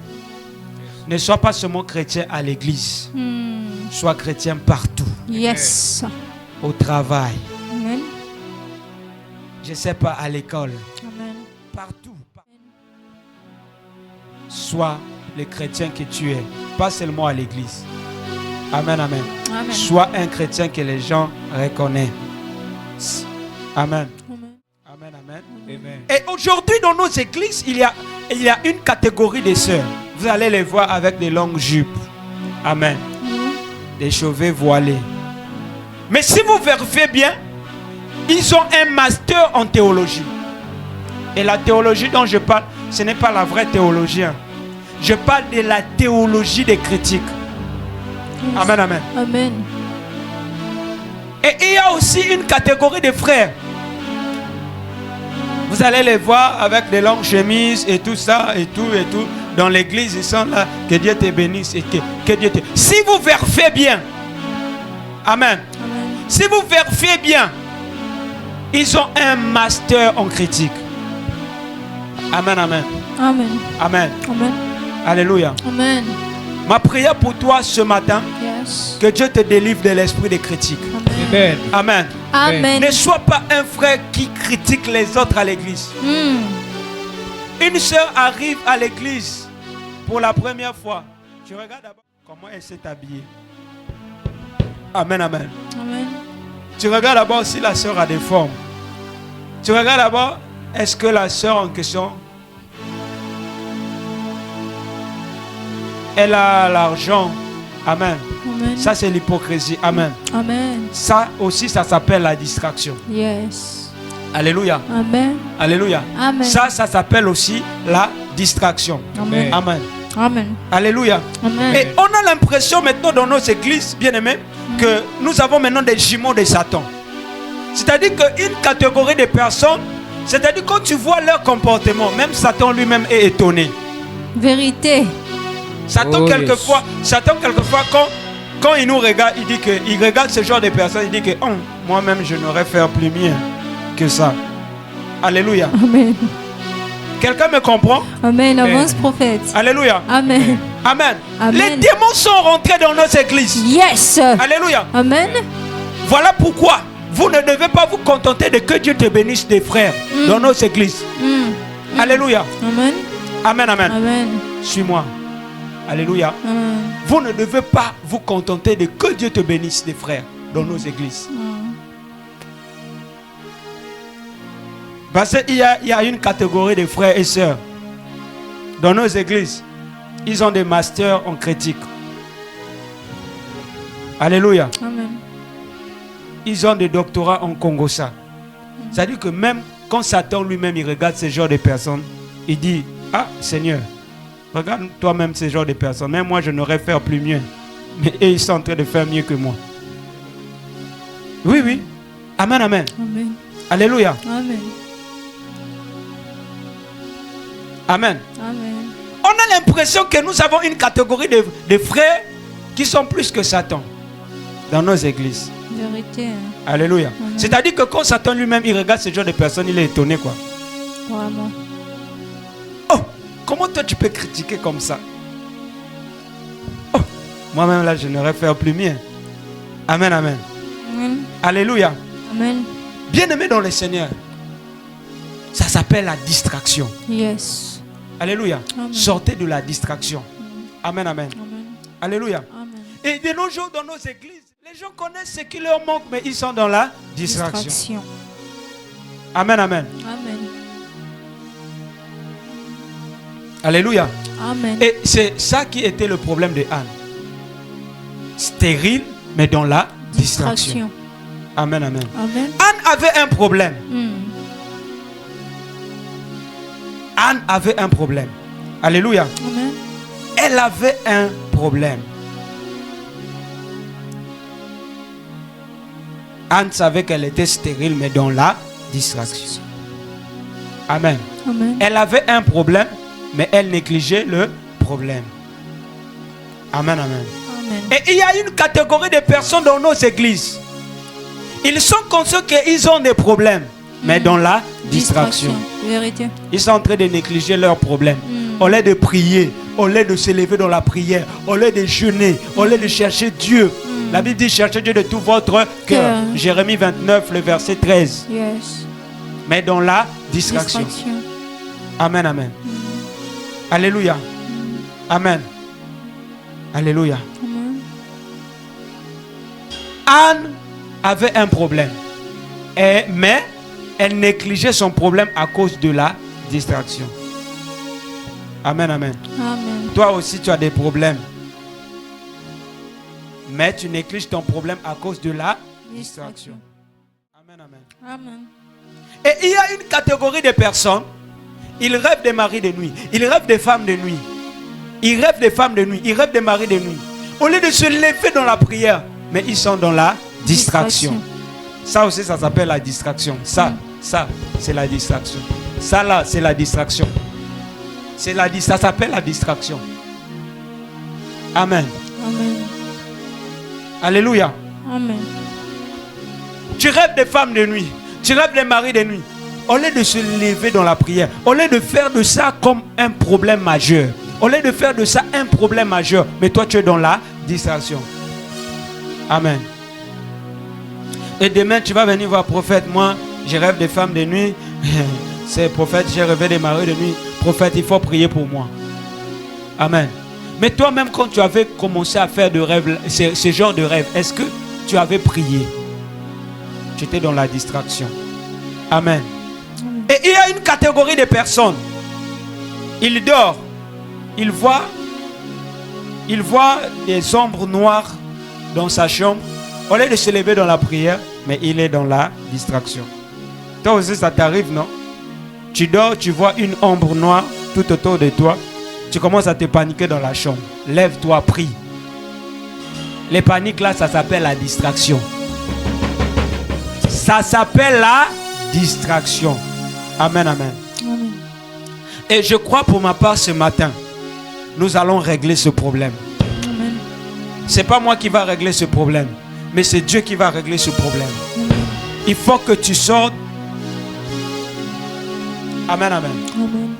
Ne sois pas seulement chrétien à l'église. Sois chrétien partout. Yes. Au travail. Amen. Je ne sais pas, à l'école. Amen. Partout. Sois le chrétien que tu es. Pas seulement à l'église. Amen, amen. Amen. Sois un chrétien que les gens reconnaissent. Amen. Amen, amen. Amen. Et aujourd'hui, dans nos églises, il y a une catégorie de sœurs. Vous allez les voir avec des longues jupes. Amen. Des cheveux voilés. Mais si vous vérifiez bien, ils ont un master en théologie. Et la théologie dont je parle, ce n'est pas la vraie théologie. Je parle de la théologie des critiques. Yes. Amen, amen. Amen. Et il y a aussi une catégorie de frères. Vous allez les voir avec des longues chemises et tout ça, et tout. Dans l'église, ils sont là. Que Dieu te bénisse. Et que Dieu te... Si vous vérifiez bien, amen. Amen. Si vous vérifiez bien, ils ont un master en critique. Amen, amen. Amen. Amen. Amen. Alléluia. Amen. Ma prière pour toi ce matin, Yes. que Dieu te délivre de l'esprit des critiques. Amen. Amen. Amen. Amen. Ne sois pas un frère qui critique les autres à l'église. Une sœur arrive à l'église pour la première fois. Tu regardes d'abord comment elle s'est habillée. Amen, amen. Amen. Tu regardes d'abord si la sœur a des formes. Tu regardes d'abord, est-ce que la sœur en question, elle a l'argent. Amen. Amen. Ça, c'est l'hypocrisie. Amen. Amen. Ça aussi, ça s'appelle la distraction. Yes. Alléluia. Amen. Alléluia. Amen. Ça s'appelle aussi la distraction. Amen. Amen. Amen. Alléluia. Amen. Et on a l'impression maintenant dans nos églises, bien aimés, que nous avons maintenant des jumeaux de Satan. C'est-à-dire qu'une catégorie de personnes, c'est-à-dire quand tu vois leur comportement, même Satan lui-même est étonné. Vérité. Satan, quelquefois, quand il nous regarde, il dit que, il regarde ce genre de personnes, il dit que moi-même je n'aurais fait plus mieux que ça. Alléluia. Amen. Quelqu'un me comprend? Amen. Avance, prophète. Alléluia. Amen. Amen. Amen. Les démons sont rentrés dans nos églises. Yes. Alléluia. Amen. Voilà pourquoi vous ne devez pas vous contenter de que Dieu te bénisse des frères dans nos églises. Alléluia. Amen. Amen, amen. Amen. Suis-moi. Alléluia. Amen. Vous ne devez pas vous contenter de que Dieu te bénisse des frères dans nos églises. Parce qu'il y a une catégorie de frères et sœurs dans nos églises. Ils ont des masters en critique. Alléluia. Amen. Ils ont des doctorats en Congossa. C'est-à-dire que même quand Satan lui-même il regarde ce genre de personnes, il dit: ah Seigneur, regarde toi-même ce genre de personnes. Même moi je n'aurais fait plus mieux. Mais eux, ils sont en train de faire mieux que moi. Oui, oui. Amen, amen. Amen. Alléluia. Amen. Amen. Amen. On a l'impression que nous avons une catégorie de frères qui sont plus que Satan dans nos églises. Vérité. Alléluia. C'est-à-dire que quand Satan lui-même il regarde ce genre de personnes, il est étonné quoi. Vraiment. Oh, comment toi tu peux critiquer comme ça? Oh, moi-même là je n'aurais fait plus mieux. Amen, amen. Amen. Alléluia. Amen. Bien-aimé dans le Seigneur, ça s'appelle la distraction. Yes. Alléluia. Amen. Sortez de la distraction. Amen, amen. Amen. Alléluia. Amen. Et de nos jours dans nos églises, les gens connaissent ce qui leur manque, mais ils sont dans la distraction. Amen, amen. Amen. Alléluia. Amen. Et c'est ça qui était le problème de Anne. Stérile, mais dans la distraction. Amen, amen. Amen. Anne avait un problème. Anne avait un problème. Alléluia. Amen. Elle avait un problème. Anne savait qu'elle était stérile, mais dans la distraction. Amen. Amen. Elle avait un problème, mais elle négligeait le problème. Amen, amen. Amen. Et il y a une catégorie de personnes dans nos églises. Ils sont conscients qu'ils ont des problèmes, mais dans la distraction. Vérité. Ils sont en train de négliger leurs problèmes. Au lieu de prier, au lieu de se lever dans la prière, au lieu de jeûner, au lieu de chercher Dieu. La Bible dit: cherchez Dieu de tout votre cœur. Jérémie 29, le verset 13. Yes. Mais dans la distraction. Amen, amen. Alléluia. Amen. Alléluia. Amen. Anne avait un problème. Mais elle négligeait son problème à cause de la distraction. Amen, amen. Amen. Toi aussi, tu as des problèmes. Mais tu négliges ton problème à cause de la distraction. Amen, amen. Amen. Et il y a une catégorie de personnes, ils rêvent des maris de nuit, ils rêvent des femmes de nuit. Ils rêvent des femmes de nuit, ils rêvent des maris de nuit. Au lieu de se lever dans la prière, mais ils sont dans la distraction. Ça aussi, ça s'appelle la distraction. Ça, c'est la distraction. Ça là, c'est la distraction. Ça s'appelle la distraction. Amen. Amen. Alléluia. Amen. Tu rêves des femmes de nuit, tu rêves des maris de nuit. Au lieu de se lever dans la prière, au lieu de faire de ça comme un problème majeur, au lieu de faire de ça un problème majeur, mais toi tu es dans la distraction. Amen. Et demain, tu vas venir voir prophète. Moi, je rêve des femmes de nuit. C'est prophète, j'ai rêvé des maris de nuit. Prophète, il faut prier pour moi. Amen. Mais toi-même, quand tu avais commencé à faire de rêves, ce genre de rêve, est-ce que tu avais prié? Tu étais dans la distraction. Amen. Et il y a une catégorie de personnes. Il dort. Il voit des ombres noires dans sa chambre. Au lieu de se lever dans la prière, mais il est dans la distraction. Toi aussi, ça t'arrive, non? Tu dors, tu vois une ombre noire tout autour de toi. Tu commences à te paniquer dans la chambre. Lève-toi, prie. Les paniques là, ça s'appelle la distraction. Ça s'appelle la distraction. Amen, amen. Amen. Et je crois pour ma part ce matin, nous allons régler ce problème. Amen. C'est pas moi qui va régler ce problème, mais c'est Dieu qui va régler ce problème. Amen. Il faut que tu sortes. Amen, amen. Amen.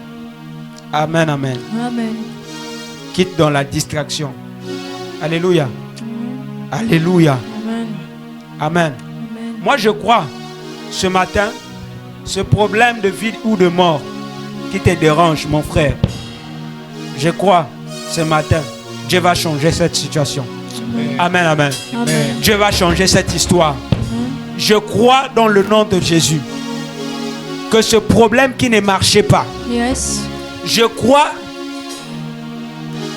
Amen, amen. Amen. Quitte dans la distraction. Alléluia. Amen. Alléluia. Amen. Amen. Amen. Moi je crois ce matin, ce problème de vie ou de mort qui te dérange, mon frère. Je crois ce matin, Dieu va changer cette situation. Amen, amen. Amen. Dieu va changer cette histoire. Amen. Je crois dans le nom de Jésus que ce problème qui ne marchait pas, Yes. je crois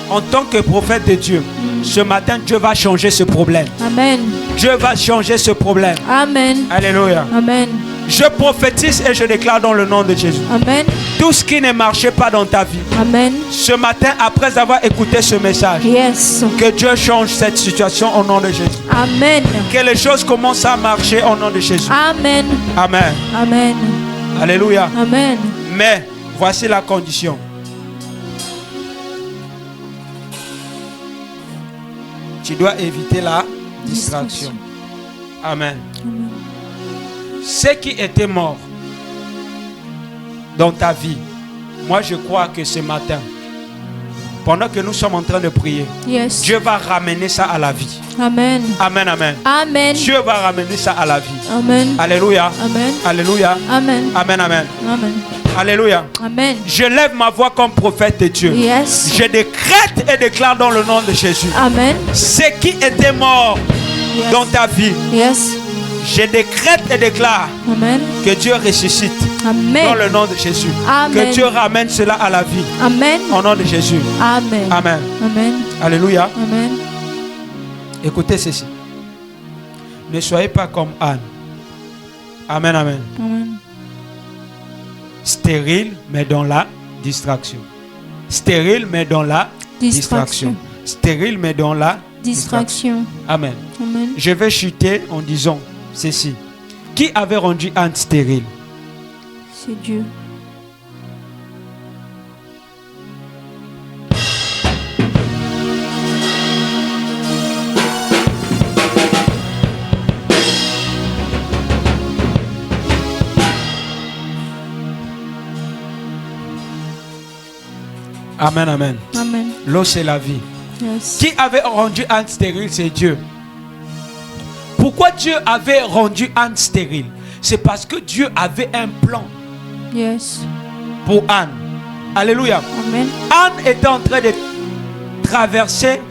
en tant que prophète de Dieu, ce matin Dieu va changer ce problème. Amen. Dieu va changer ce problème. Amen. Alléluia. Amen. Je prophétise et je déclare dans le nom de Jésus. Amen. Tout ce qui ne marchait pas dans ta vie, Amen. ce matin, après avoir écouté ce message, Yes. que Dieu change cette situation au nom de Jésus. Amen. Que les choses commencent à marcher au nom de Jésus. Amen. Amen. Amen. Alléluia. Amen. Mais voici la condition. Tu dois éviter la distraction. Amen. Amen. Ceux qui étaient morts dans ta vie, moi je crois que ce matin, pendant que nous sommes en train de prier, Yes. Dieu va ramener ça à la vie. Amen. Amen, amen. Amen. Dieu va ramener ça à la vie. Amen. Alléluia. Amen. Alléluia. Amen. Amen, amen. Amen. Alléluia. Amen. Je lève ma voix comme prophète de Dieu. Yes. Je décrète et déclare dans le nom de Jésus. Amen. Ceux qui étaient morts Yes. dans ta vie, Yes. je décrète et déclare Amen. que Dieu ressuscite dans Amen. le nom de Jésus. Amen. Que Dieu ramène cela à la vie Amen. au nom de Jésus. Amen. Amen. Amen. Alléluia. Amen. Écoutez ceci. Ne soyez pas comme Anne. Amen, amen. Amen. Stérile, mais dans la distraction. Stérile, mais dans la distraction. Stérile, mais dans la Distraction. Amen. Amen. Je vais chuter en disant ceci. Qui avait rendu Anne stérile? C'est Dieu. Amen, amen. Amen. L'eau, c'est la vie. Yes. Qui avait rendu Anne stérile? C'est Dieu. Pourquoi Dieu avait rendu Anne stérile? C'est parce que Dieu avait un plan Yes. pour Anne. Alléluia. Amen. Anne était en train de traverser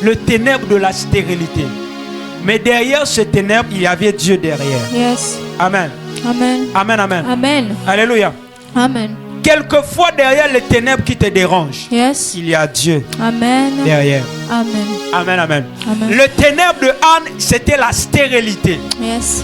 le ténèbre de la stérilité. Mais derrière ce ténèbre, il y avait Dieu derrière. Yes. Amen. Amen. Amen, amen. Amen. Alléluia. Amen. Quelquefois, derrière les ténèbres qui te dérangent, Yes. il y a Dieu Amen. derrière. Amen. Amen, amen. Amen. Le ténèbre de Anne, c'était la stérilité. Yes.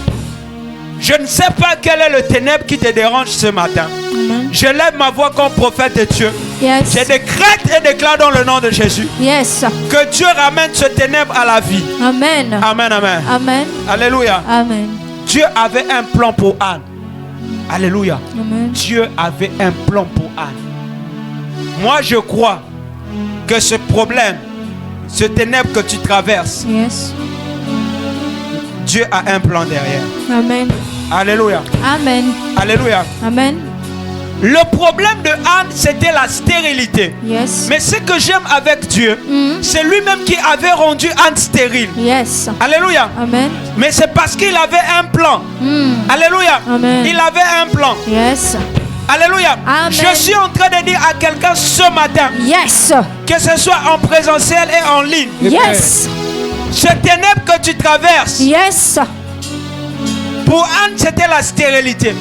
Je ne sais pas quel est le ténèbre qui te dérange ce matin. Amen. Je lève ma voix comme prophète de Dieu. Yes. Je décrète et déclare dans le nom de Jésus Yes. que Dieu ramène ce ténèbre à la vie. Amen. Amen, amen. Amen. Alléluia. Amen. Dieu avait un plan pour Anne. Alléluia. Amen. Dieu avait un plan pour Anne. Moi, je crois que ce problème, ce ténèbre que tu traverses, Yes. Dieu a un plan derrière. Amen. Alléluia. Amen. Alléluia. Amen. Le problème de Anne, c'était la stérilité. Yes. Mais ce que j'aime avec Dieu, c'est lui-même qui avait rendu Anne stérile. Yes. Alléluia. Amen. Mais c'est parce qu'il avait un plan. Alléluia. Amen. Il avait un plan. Yes. Alléluia. Amen. Je suis en train de dire à quelqu'un ce matin, Yes. que ce soit en présentiel et en ligne, Yes. ce ténèbre que tu traverses, Yes. pour Anne, c'était la stérilité.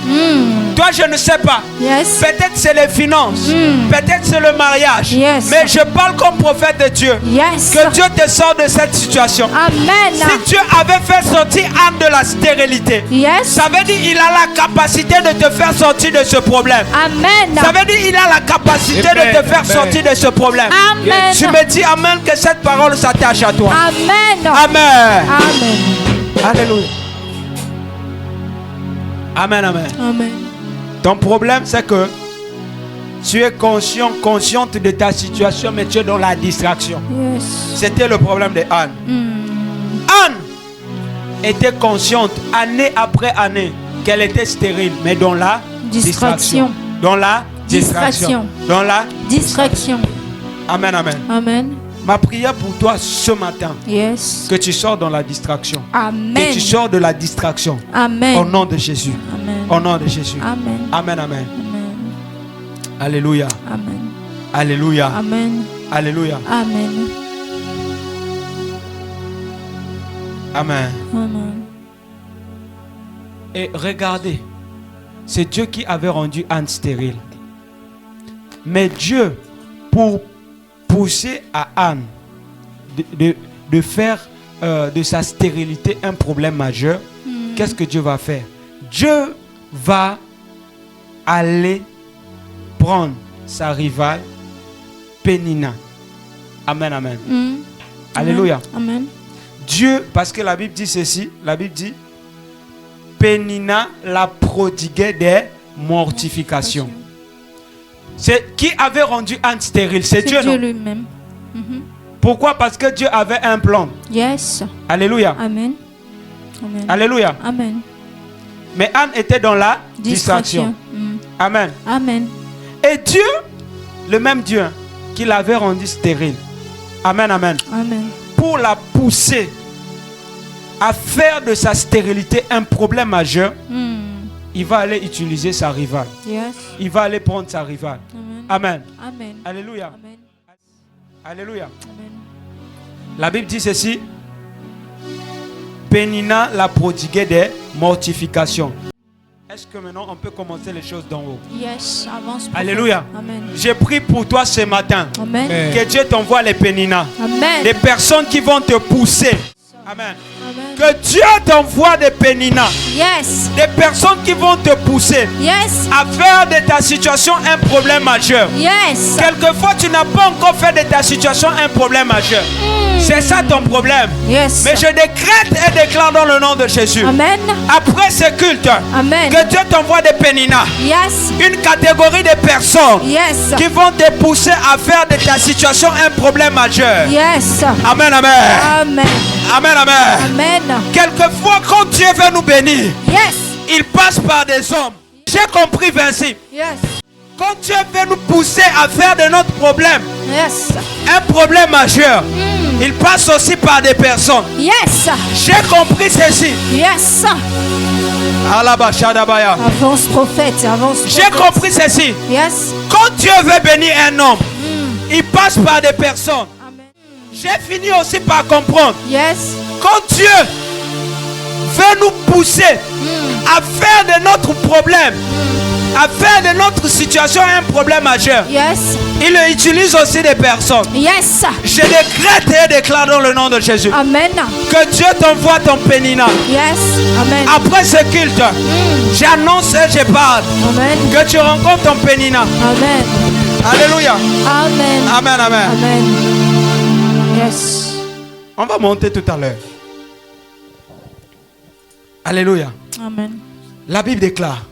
Toi, je ne sais pas. Yes. Peut-être c'est les finances. Peut-être c'est le mariage. Yes. Mais je parle comme prophète de Dieu. Yes. Que Dieu te sorte de cette situation. Amen. Si Dieu avait fait sortir Anne de la stérilité, Yes. ça veut dire qu'il a la capacité de te faire sortir de ce problème. Amen. Ça veut dire qu'il a la capacité de te faire sortir de ce problème. Amen. Tu me dis Amen, que cette parole s'attache à toi. Amen. Amen. Amen. Alléluia. Amen, amen. Amen. Ton problème, c'est que tu es consciente de ta situation, mais tu es dans la distraction. Yes. C'était le problème de Anne. Anne était consciente, année après année, qu'elle était stérile, mais dans la distraction. Dans la distraction. Dans la distraction. Amen, amen. Amen. Ma prière pour toi ce matin, Yes. que tu sors dans la distraction. Amen. Que tu sors de la distraction. Amen. Au nom de Jésus. Amen. Au nom de Jésus. Amen. Amen, amen. Amen. Alléluia. Amen. Alléluia. Amen. Alléluia. Amen. Amen. Amen. Et regardez, c'est Dieu qui avait rendu Anne stérile. Mais Dieu, pour pousser à Anne de faire de sa stérilité un problème majeur, qu'est-ce que Dieu va faire? Dieu va aller prendre sa rivale Pénina. Amen, amen. Alléluia. Amen. Dieu, parce que la Bible dit ceci, la Bible dit Pénina la prodiguait des mortifications. C'est qui avait rendu Anne stérile? C'est Dieu, non? lui-même. Pourquoi? Parce que Dieu avait un plan. Yes. Alléluia. Amen. Amen. Alléluia. Amen. Mais Anne était dans la distraction. Amen. Amen. Et Dieu, le même Dieu qui l'avait rendue stérile. Amen, amen. Amen. Pour la pousser à faire de sa stérilité un problème majeur, il va aller utiliser sa rivale. Yes. Il va aller prendre sa rivale. Amen. Amen. Alléluia. Amen. Alléluia. Amen. La Bible dit ceci. Pénina la prodiguait des mortifications. Est-ce que maintenant on peut commencer les choses d'en haut? Yes. Avance. Alléluia. Amen. J'ai prié pour toi ce matin. Amen. Que Dieu t'envoie les Péninas. Amen. Des personnes qui vont te pousser. Amen. Amen. Que Dieu t'envoie des Péninas. Yes. Des personnes qui vont te pousser Yes. à faire de ta situation un problème majeur. Yes. Quelquefois, tu n'as pas encore fait de ta situation un problème majeur. C'est ça ton problème. Yes. Mais je décrète et déclare dans le nom de Jésus. Amen. Après ce culte, Amen. que Dieu t'envoie des Péninas. Yes. Une catégorie de personnes Yes. qui vont te pousser à faire de ta situation un problème majeur. Yes. Amen, amen. Amen. Amen, amen. Amen. Quelquefois, quand Dieu veut nous bénir, Yes. il passe par des hommes. J'ai compris, Vinci. Yes. Quand Dieu veut nous pousser à faire de notre problème Yes. un problème majeur, il passe aussi par des personnes. Yes. J'ai compris ceci. Yes. Alabashadabaya. Avance prophète. Avance. J'ai compris ceci. Yes. Quand Dieu veut bénir un homme, il passe par des personnes. Amen. J'ai fini aussi par comprendre. Yes. Quand Dieu veut nous pousser à faire de notre problème, à faire de notre situation un problème majeur, Yes. il utilise aussi des personnes. Yes. Je décrète et déclare dans le nom de Jésus Amen. que Dieu t'envoie ton Pénina. Yes. Amen. Après ce culte, j'annonce et je parle Amen. que tu rencontres ton Pénina. Amen. Alléluia. Amen. Amen, amen. Amen. Yes. On va monter tout à l'heure. Alléluia. Amen. La Bible déclare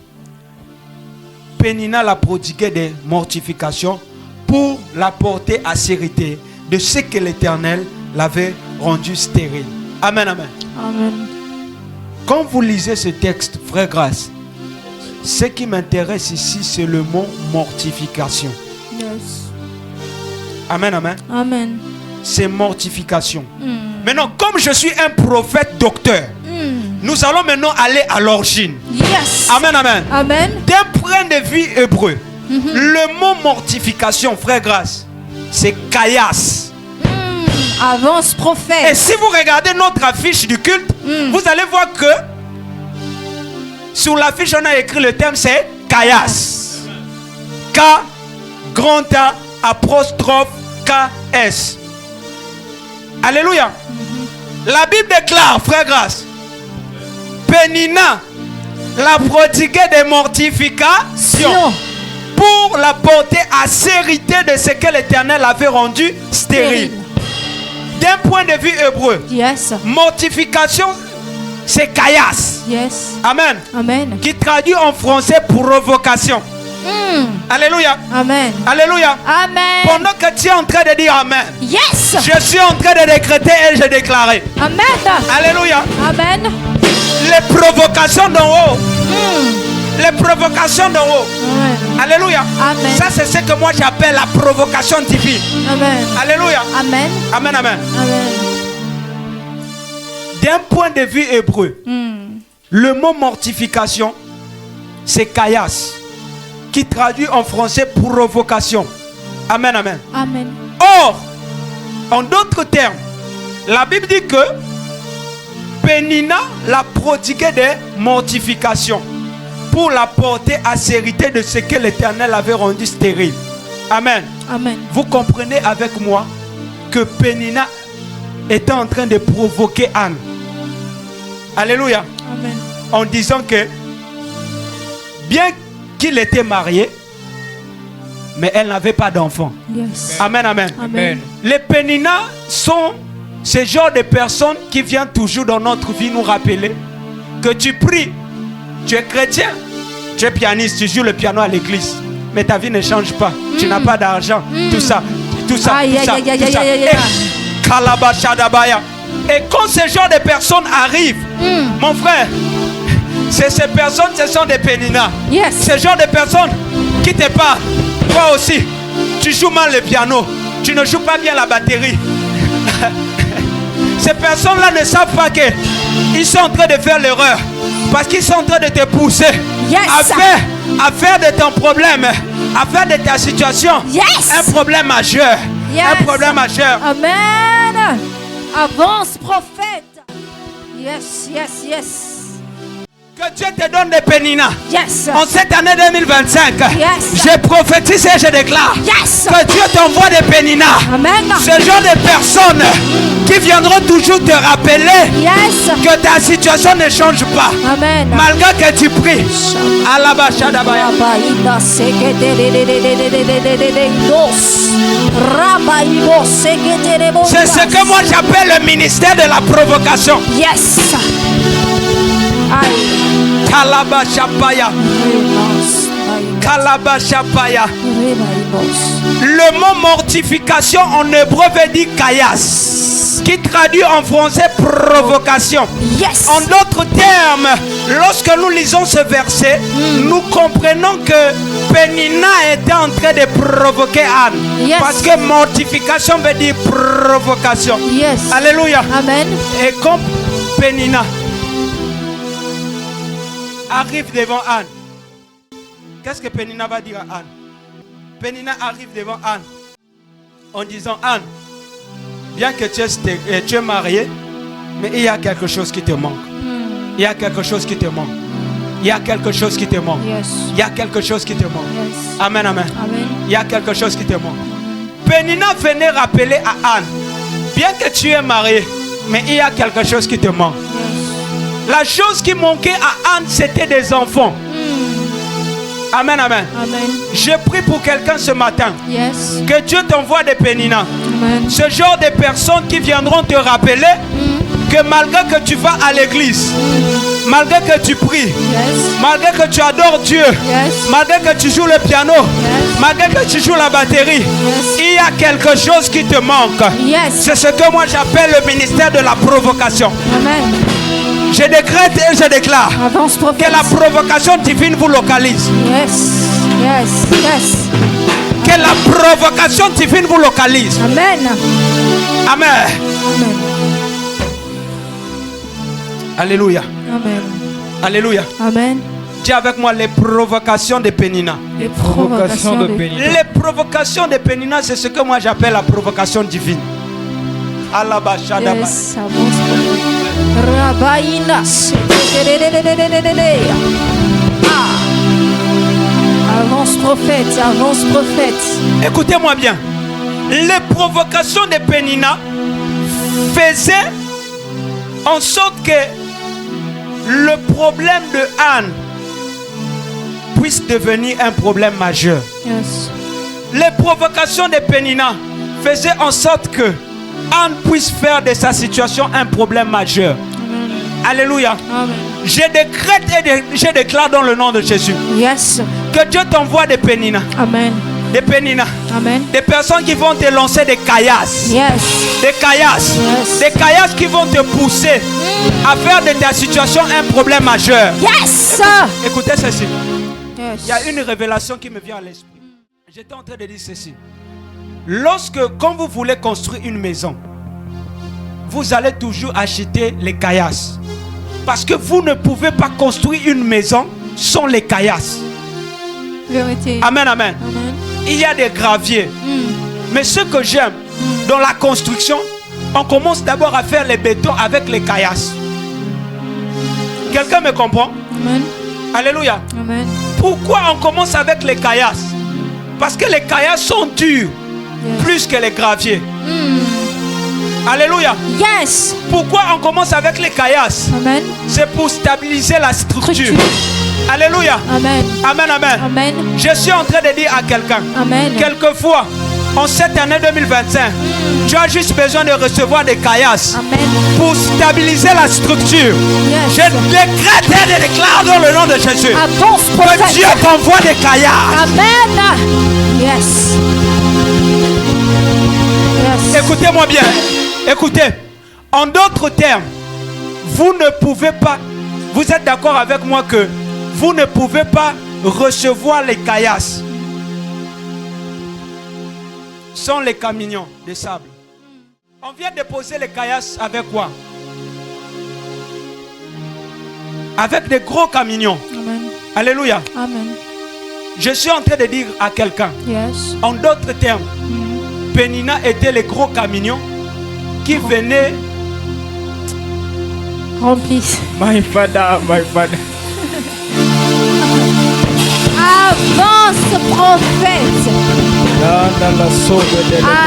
Pénina la prodiguait des mortifications pour la porter à sérité de ce que l'Éternel l'avait rendu stérile. Amen, amen. Amen. Quand vous lisez ce texte, frère Grâce, Ce qui m'intéresse ici, c'est le mot mortification. Yes. Amen, amen. Amen. C'est mortification. Maintenant, comme je suis un prophète docteur, nous allons maintenant aller à l'origine. Yes. Amen, amen. Amen. D'un point de vue hébreu, le mot mortification, frère Grâce, c'est kaias. Avance prophète. Et si vous regardez notre affiche du culte, vous allez voir que sur l'affiche on a écrit le terme, c'est kaias. K, grand A, apostrophe, K-S. Alléluia. La Bible déclare, frère Grâce, Pénina, la prodiguée des mortifications, pour la porter à sérité de ce que l'Éternel avait rendu stérile. D'un point de vue hébreu, yes. Mortification, c'est kaias. Yes. Amen. Amen. Qui traduit en français provocation. Alléluia. Amen. Alléluia. Amen. Pendant que tu es en train de dire Amen, yes. Je suis en train de décréter et je déclarer. Amen. Alléluia. Amen. Les provocations d'en haut. Les provocations d'en haut. Amen. Alléluia. Amen. Ça, c'est ce que moi j'appelle la provocation divine. Amen. Alléluia. Amen. Amen, amen. Amen. D'un point de vue hébreu, le mot mortification, c'est kaias, qui traduit en français provocation. Amen, amen. Amen. Or, en d'autres termes, la Bible dit que Pénina l'a prodigué des mortifications pour la porter à sérité de ce que l'Éternel avait rendu stérile. Amen. Amen. Vous comprenez avec moi que Pénina était en train de provoquer Anne. Alléluia. Amen. En disant que bien qu'il était marié, mais elle n'avait pas d'enfant. Yes. Amen, amen. Amen. Les Péninas sont ce genre de personnes qui viennent toujours dans notre vie nous rappeler que tu pries, tu es chrétien, tu es pianiste, tu joues le piano à l'église, mais ta vie ne change pas. Tu n'as pas d'argent, tout ça, tout ça, Aïe, tout ça, aïe, aïe, tout aïe, ça. aïe, aïe, Et aïe. Kalabashadabaya. Et quand ce genre de personnes arrivent, mon frère, ces personnes, ce sont des Péninas. Yes. Ce genre de personnes qui te parlent. Toi aussi, tu joues mal le piano, tu ne joues pas bien la batterie. Ces personnes-là ne savent pas qu'ils sont en train de faire l'erreur. Parce qu'ils sont en train de te pousser à faire de ton problème, à faire de ta situation un problème majeur. Un problème majeur. Amen. Avance, prophète. Yes, yes, yes. Que Dieu te donne des Péninas. Yes. En cette année 2025, yes. Je prophétise et je déclare que Dieu t'envoie des Péninas. Amen. Ce genre de personnes qui viendront toujours te rappeler que ta situation ne change pas. Amen. Malgré que tu pries. C'est ce que moi j'appelle le ministère de la provocation. Yes. Kalabashapaya. Kalabashapaya. Le mot mortification en hébreu veut dire kaias, qui traduit en français provocation. Yes. En d'autres termes, lorsque nous lisons ce verset, nous comprenons que Pénina était en train de provoquer Anne. Yes. Parce que mortification veut dire provocation. Yes. Alléluia. Amen. Et comme Pénina arrive devant Anne, qu'est-ce que Pénina va dire à Anne? Pénina arrive devant Anne en disant: Anne, bien que tu es mariée, mais il y a quelque chose qui te manque. Il y a quelque chose qui te manque. Il y a quelque chose qui te manque. Yes. Il y a quelque chose qui te manque. Yes. Amen, amen. Amen. Il y a quelque chose qui te manque. Pénina venait rappeler à Anne: bien que tu es mariée, mais il y a quelque chose qui te manque. Yes. La chose qui manquait à Anne, c'était des enfants. Amen, amen. Amen. Je prie pour quelqu'un ce matin. Yes. Que Dieu t'envoie des Péninas. Amen. Ce genre de personnes qui viendront te rappeler que malgré que tu vas à l'église, malgré que tu pries, malgré que tu adores Dieu, malgré que tu joues le piano, malgré que tu joues la batterie, il y a quelque chose qui te manque. C'est ce que moi j'appelle le ministère de la provocation. Amen. Je décrète et je déclare que la provocation divine vous localise. Que la provocation divine vous localise. Amen. Amen. Alléluia. Amen. Alléluia. Amen. Dis avec moi les provocations de Pénina. Les provocations de Pénina. Les provocations de Pénina, c'est ce que moi j'appelle la provocation divine. Yes, avance prophète, avance prophète. Écoutez-moi bien. Les provocations de Pénina faisaient en sorte que le problème de Anne puisse devenir un problème majeur. Yes. Les provocations de Pénina faisaient en sorte que Anne puisse faire de sa situation un problème majeur. Amen. Alléluia. Amen. Je décrète et je déclare dans le nom de Jésus. Yes. Que Dieu t'envoie des Pénina. Amen. Des Pénina. Amen. Des personnes qui vont te lancer des caillasses. Yes. Des caillasses. Yes. Des caillasses qui vont te pousser à faire de ta situation un problème majeur. Yes. Écoutez ceci. Yes. Il y a une révélation qui me vient à l'esprit. J'étais en train de dire ceci. Quand vous voulez construire une maison, vous allez toujours acheter les caillasses. Parce que vous ne pouvez pas construire une maison sans les caillasses. Vérité. Amen, amen. Amen. Il y a des graviers. Mais ce que j'aime, dans la construction, on commence d'abord à faire les bétons avec les caillasses. Quelqu'un me comprend? Amen. Alléluia. Amen. Pourquoi on commence avec les caillasses? Parce que les caillasses sont dures. Yes. Plus que les graviers. Alléluia. Yes. Pourquoi on commence avec les caillasses? Amen. C'est pour stabiliser la structure. Alléluia. Amen. Amen, amen. Amen. Je suis en train de dire à quelqu'un. Amen. Quelquefois, en cette année 2025, tu as juste besoin de recevoir des caillasses. Amen. Pour stabiliser la structure. Yes. Je décrète et je déclare dans le nom de Jésus. Avance prophète. Que Dieu t'envoie des caillasses. Amen. Yes. Yes. Écoutez-moi bien. Écoutez. En d'autres termes, vous ne pouvez pas. Vous êtes d'accord avec moi que vous ne pouvez pas recevoir les caillasses sans les camions de sable. On vient déposer les caillasses avec quoi? Avec des gros camions. Amen. Alléluia. Amen. Je suis en train de dire à quelqu'un. Yes. En d'autres termes, Pénina était les gros camions qui venaient Remplis. My father, my father. Avance prophète.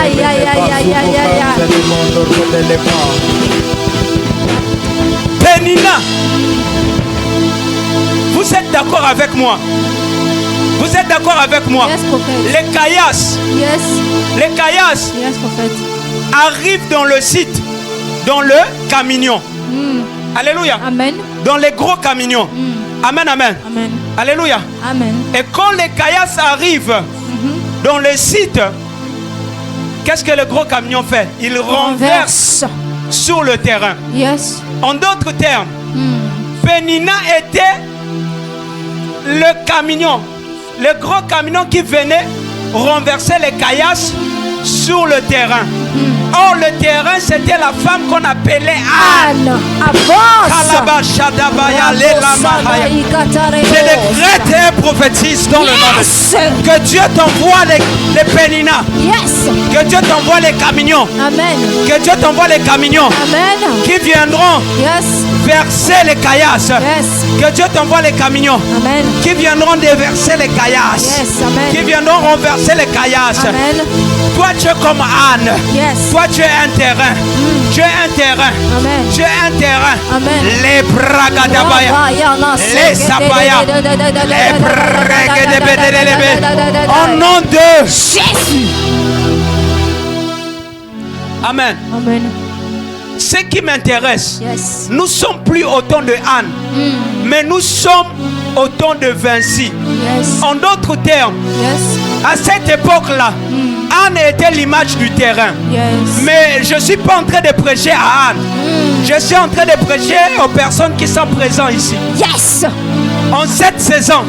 Aïe, aïe, aïe, aïe, aïe, aïe. Pénina, vous êtes d'accord avec moi? Vous êtes d'accord avec moi? Yes, prophète. Les caillasses. Yes. Les caillasses. Yes, prophète. Arrivent dans le site, dans le camion. Alléluia. Amen. Dans les gros camions. Amen, amen. Amen. Alléluia. Amen. Et quand les caillasses arrivent dans le site, qu'est-ce que le gros camion fait? Il renverse sur le terrain. Yes. En d'autres termes, Pénina était le camion, le gros camion qui venait renverser les caillasses sur le terrain. Or, le terrain, c'était la femme qu'on appelait Anne. Avance. Je décrète et prophétise dans le nom. Que Dieu t'envoie les Pénina. Yes. Que Dieu t'envoie les camions. Amen. Que Dieu t'envoie les camions. Amen. Qui viendront verser les caillasses. Yes. Que Dieu t'envoie les camions. Amen. Qui viendront déverser les caillasses. Yes. Amen. Qui viendront renverser les caillasses. Amen. Toi tu es comme Anne. Yes. Toi tu es un terrain. Tu es un terrain. Amen. Tu es un terrain. Amen. Les bragadabaya. Les sapaya. Les bragadabaya. Au nom de Jésus. Amen. Amen. Ce qui m'intéresse, Yes. nous sommes plus au temps de Anne, mais nous sommes au temps de Vinci. Yes. En d'autres termes, Yes. à cette époque-là, Anne était l'image du terrain. Yes. Mais je ne suis pas en train de prêcher à Anne. Je suis en train de prêcher aux personnes qui sont présentes ici. Yes. En cette saison,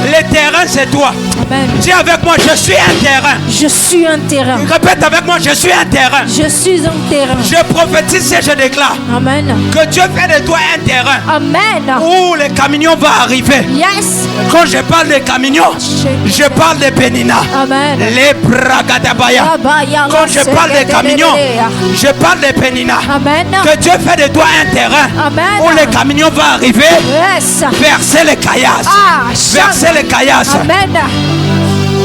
le terrain c'est toi. Amen. Dis avec moi, je suis un terrain. Je suis un terrain. Répète avec moi, je suis un terrain. Je suis un terrain. Je prophétise et je déclare. Amen. Que Dieu fait de toi un terrain. Amen. Où les camions vont arriver. Yes. Quand je parle des camions, je parle de Pénina. Amen. Les Bragadabaya. Quand je parle des camions, je parle de Pénina. Amen. Que Dieu fait de toi un terrain. Amen. Où les camions vont arriver. Yes. Verser les caillasses. Verser les caillasses. Amen.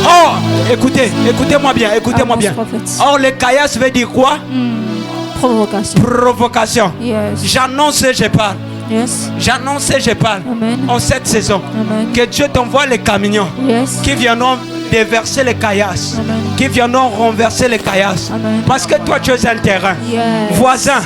Oh, écoutez-moi bien, écoutez-moi bien. Or, les caillasses veut dire quoi? Provocation. Provocation. Yes. J'annonce et je parle. Yes. J'annonce et je parle. Amen. En cette saison. Amen. Que Dieu t'envoie les camions. Yes. Qui viendront déverser les caillasses. Amen. Qui viendront renverser les caillasses. Amen. Parce que toi tu es un terrain. Yes. Voisin,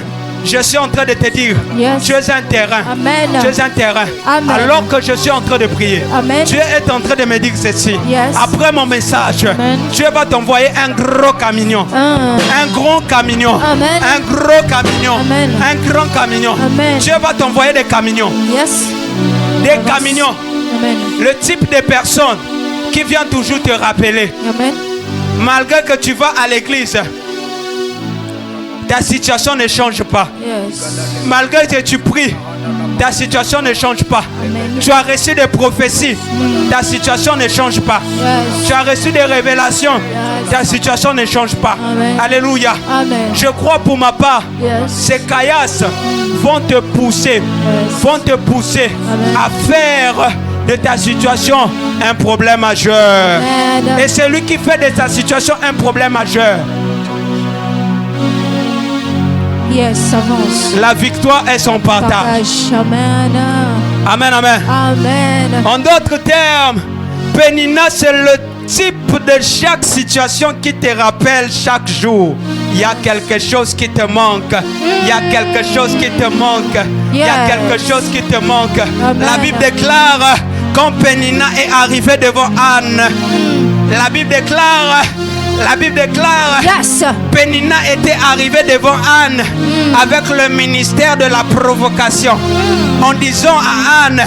je suis en train de te dire, Yes. tu es un terrain. Amen. Tu es un terrain. Amen. Alors que je suis en train de prier, Amen. Dieu est en train de me dire ceci. Yes. Après mon message, Amen. Dieu va t'envoyer un gros camion. Un grand camion. Amen. Un gros camion. Amen. Un grand camion. Amen. Dieu va t'envoyer des camions. Yes. Des camions. Amen. Le type de personne qui vient toujours te rappeler. Amen. Malgré que tu vas à l'église, ta situation ne change pas. Yes. Malgré que tu pries, ta situation ne change pas. Amen. Tu as reçu des prophéties, ta situation ne change pas. Yes. Tu as reçu des révélations, ta situation ne change pas. Amen. Alléluia. Amen. Je crois pour ma part, Yes. ces caillasses vont te pousser, vont te pousser Amen. à faire de ta situation un problème majeur. Amen. Et c'est lui qui fait de ta situation un problème majeur. Yes, avance. La victoire est son partage. Amen. Amen, amen. Amen. En d'autres termes, Pénina, c'est le type de chaque situation qui te rappelle chaque jour. Il y a quelque chose qui te manque. Il y a quelque chose qui te manque. Il y a quelque chose qui te manque. Amen. La Bible déclare, quand Pénina est arrivée devant Anne, la Bible déclare, Yes. Pénina était arrivée devant Anne avec le ministère de la provocation, en disant à Anne,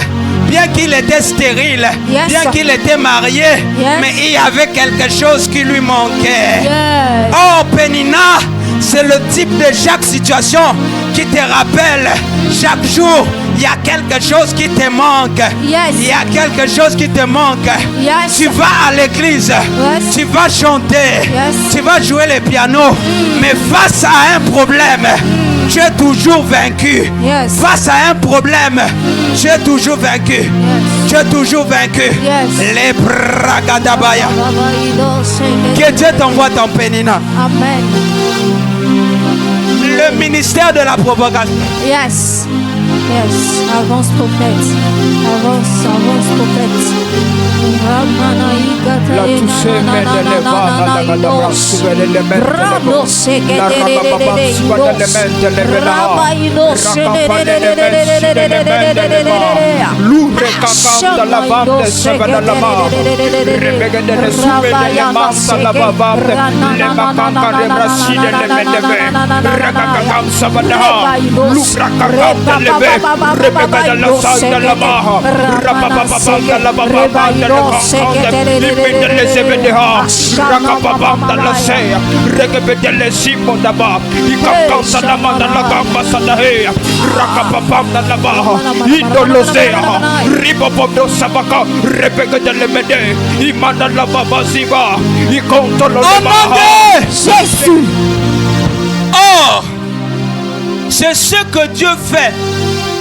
bien qu'il était stérile, Yes. bien qu'il était marié, mais il y avait quelque chose qui lui manquait. Yes. Oh, Pénina, c'est le type de chaque situation qui te rappelle chaque jour, il y a quelque chose qui te manque. Yes. Il y a quelque chose qui te manque. Yes. Tu vas à l'église, Yes. tu vas chanter, Yes. tu vas jouer le piano, mais face à un problème, tu es toujours vaincu. Yes. Face à un problème, tu es toujours vaincu. Tu es toujours vaincu. Yes. Les bragadabaya. Que Dieu t'envoie ton Pénina. Amen. Le ministère de la provocation. Yes. Yes. Avance prophète. Avance, avance prophète. La touche mène les Jésus. Or, c'est ce que Dieu fait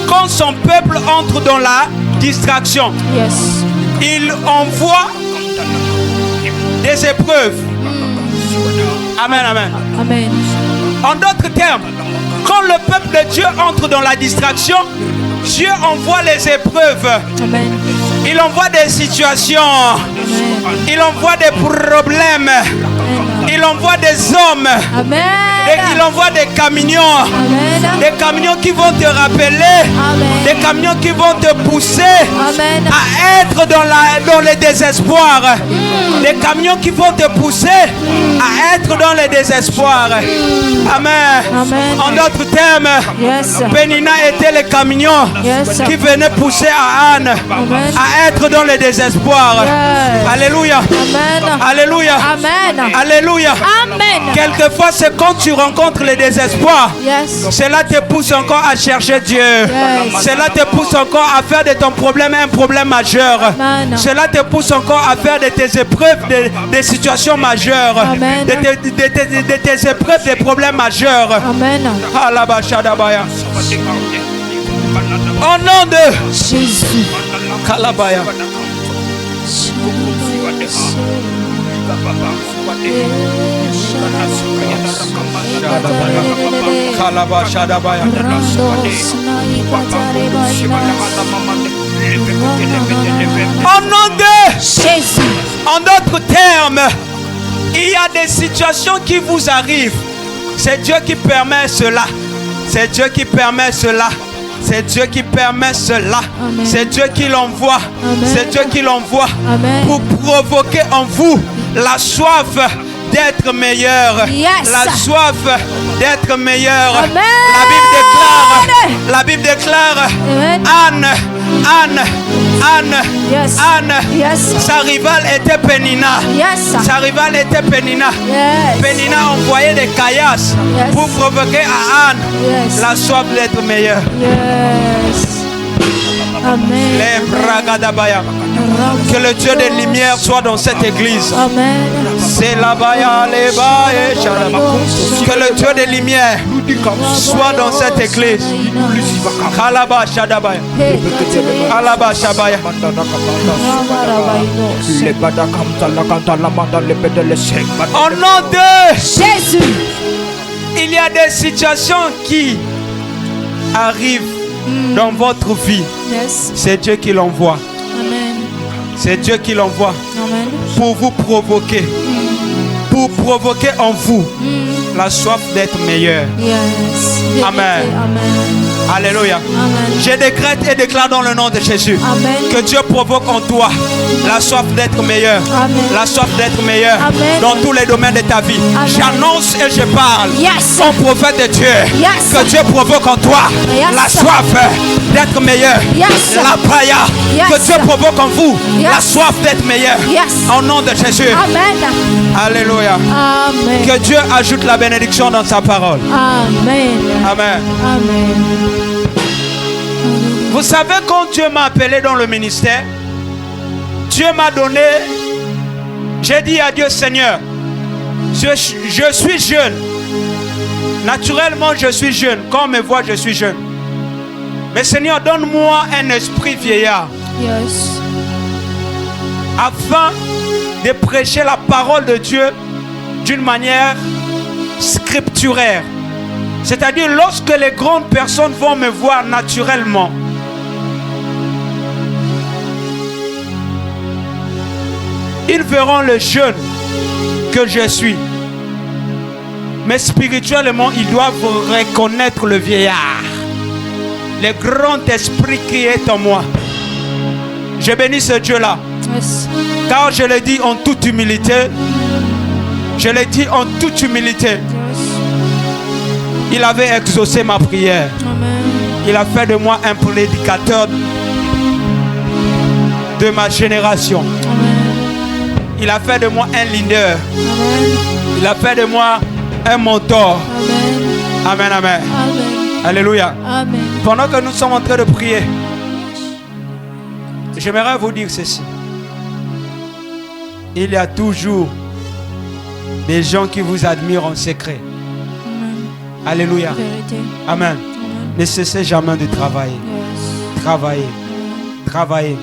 quand son peuple entre dans la distraction. Yes. Il envoie des épreuves. Amen, amen. Amen. En d'autres termes, quand le peuple de Dieu entre dans la distraction, Dieu envoie les épreuves. Amen. Il envoie des situations. Amen. Il envoie des problèmes. Il envoie des hommes. Amen. Il envoie des camions. Amen. Des camions qui vont te rappeler. Amen. Des camions qui vont te pousser Amen. à être dans le désespoir. Des camions qui vont te pousser à être dans le désespoir. Amen. Amen. En d'autres termes, Yes. Pénina était le camion Yes. qui venait pousser à Anne Amen. à être dans le désespoir. Yes. Alléluia. Amen. Alléluia. Amen. Alléluia. Amen. Quelquefois, c'est quand tu rencontres le désespoir. Yes. Cela te pousse encore à chercher Dieu. Yes. Cela te pousse encore à faire de ton problème un problème majeur. Amen. Cela te pousse encore à faire de tes épreuves des situations majeures. Amen. De tes épreuves des problèmes majeurs. Amen. Alabashadabaya. Au nom de Jésus. Kalabaya. Kalabashadabaya. Au nom de Jésus. En d'autres termes, il y a des situations qui vous arrivent. C'est Dieu qui permet cela. C'est Dieu qui permet cela. C'est Dieu qui permet cela. Amen. C'est Dieu qui l'envoie. Amen. C'est Dieu qui l'envoie Amen. pour provoquer en vous la soif d'être meilleur. Yes. La soif d'être meilleur. Amen. La Bible déclare Amen. Anne, Yes. Anne, Yes. sa rivale était Pénina. Yes. Sa rivale était Pénina. Yes. Pénina envoyait des caillasses Yes. pour provoquer à Anne Yes. la soif d'être meilleure. Yes. Amen. Les bragadabaya. Que le Dieu des lumières soit dans cette église. Amen. C'est la baya, les baye, shalama. Que le Dieu des lumières soit dans cette église. Kalaba Shadabaya. Kalaba Shabaya. Au nom de Jésus. il y a des situations qui arrivent dans votre vie. Yes. C'est Dieu qui l'envoie. Amen. C'est Dieu qui l'envoie Amen. pour vous provoquer. Pour provoquer en vous la soif d'être meilleur. Yes. Amen. Amen. Alléluia. Amen. Je décrète et déclare dans le nom de Jésus Amen. que Dieu provoque en toi la soif d'être meilleur. Amen. La soif d'être meilleur Amen. dans tous les domaines de ta vie. Amen. J'annonce et je parle Yes. au prophète de Dieu Yes. que Dieu provoque en toi Yes. la soif d'être meilleur. Yes. La païa. Yes. Que Dieu provoque en vous Yes. la soif d'être meilleur. Yes. Au nom de Jésus. Amen. Alléluia. Amen. Que Dieu ajoute la bénédiction dans sa parole. Amen. Amen. Amen. Vous savez, quand Dieu m'a appelé dans le ministère, Dieu m'a donné, j'ai dit à Dieu, Seigneur, je suis jeune. Naturellement, je suis jeune. Quand on me voit, je suis jeune. Mais Seigneur, donne-moi un esprit vieillard. Yes. Afin de prêcher la parole de Dieu d'une manière scripturaire. C'est-à-dire, lorsque les grandes personnes vont me voir naturellement, ils verront le jeune que je suis. Mais spirituellement, ils doivent reconnaître le vieillard. Le grand esprit qui est en moi. Je bénis ce Dieu-là. Yes. Car je le dis en toute humilité. Je le dis en toute humilité. Yes. Il avait exaucé ma prière. Amen. Il a fait de moi un prédicateur de ma génération. Amen. Il a fait de moi un leader. Amen. Il a fait de moi un mentor. Amen. Amen, amen. Amen. Alléluia. Amen. Pendant que nous sommes en train de prier, j'aimerais vous dire ceci. Il y a toujours des gens qui vous admirent en secret. Amen. Alléluia. Vérité. Amen. Amen. Ne cessez jamais de travailler. Yes. Travailler. Travailler.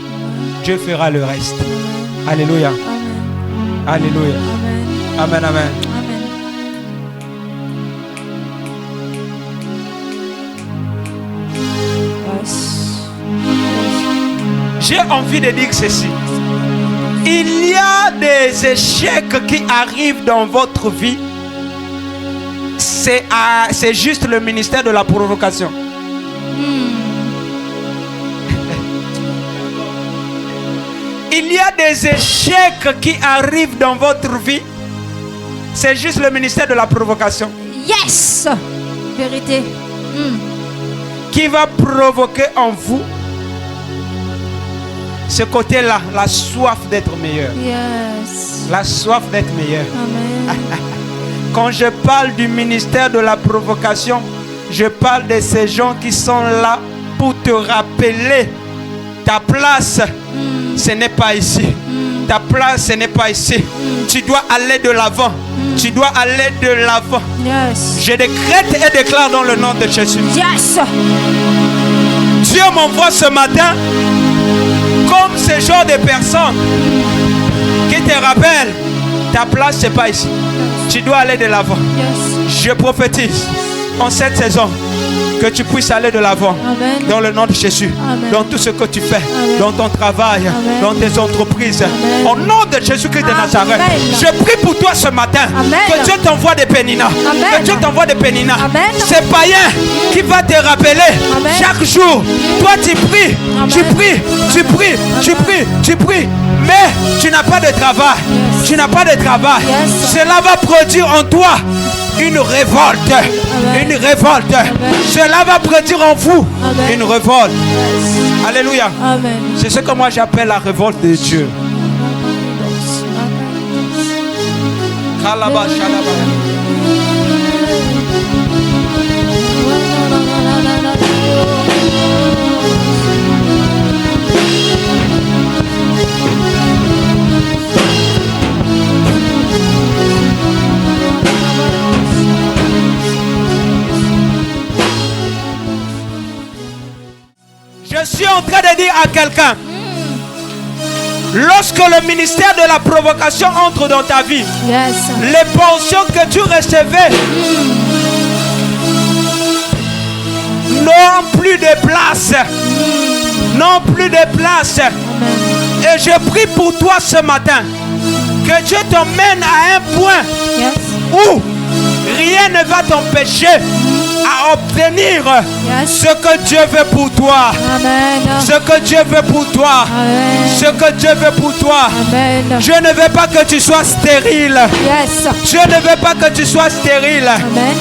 Dieu fera le reste. Alléluia. Amen. Alléluia. Amen. Amen, amen. Amen. Yes. J'ai envie de dire ceci. Il y a des échecs qui arrivent dans votre vie. C'est juste le ministère de la provocation. Il y a des échecs qui arrivent dans votre vie. C'est juste le ministère de la provocation. Yes. Vérité. Qui va provoquer en vous ce côté-là, la soif d'être meilleur. Yes. La soif d'être meilleur. Amen. Quand je parle du ministère de la provocation, je parle de ces gens qui sont là pour te rappeler ta place. Ce n'est pas ici. Ta place, ce n'est pas ici. Tu dois aller de l'avant. Tu dois aller de l'avant. Yes. Je décrète et déclare dans le nom de Jésus. Yes. Dieu m'envoie ce matin comme ce genre de personnes qui te rappellent ta place, c'est pas ici. Tu dois aller de l'avant. Yes. Je prophétise en cette saison que tu puisses aller de l'avant. Dans le nom de Jésus. Amen. Dans tout ce que tu fais. Amen. Dans ton travail. Amen. Dans tes entreprises. Amen. Au nom de Jésus-Christ de Nazareth. Amen. Je prie pour toi ce matin. Amen. Que Dieu t'envoie des péninas. Que Dieu t'envoie des péninas. C'est païen qui va te rappeler. Amen. Chaque jour. Toi tu pries. Amen. Tu pries. Tu pries. Amen. Tu pries. Tu pries. Mais tu n'as pas de travail. Yes. Tu n'as pas de travail. Yes. Cela va produire en toi une révolte. Amen. Une révolte. Amen. Cela va produire en vous. Amen. Une révolte. Yes. Alléluia. Amen. C'est ce que moi j'appelle la révolte de Dieu. Kalaba, shalaba. Je suis en train de dire à quelqu'un, lorsque le ministère de la provocation entre dans ta vie, yes, les pensions que tu recevais n'ont plus de place. N'ont plus de place. Et je prie pour toi ce matin que Dieu t'emmène à un point, yes, où rien ne va t'empêcher à obtenir, yes, ce que Dieu veut pour toi. Amen. Ce que Dieu veut pour toi. Amen. Ce que Dieu veut pour toi. Amen. Je ne veux pas que tu sois stérile. Yes. Je ne veux pas que tu sois stérile. Amen.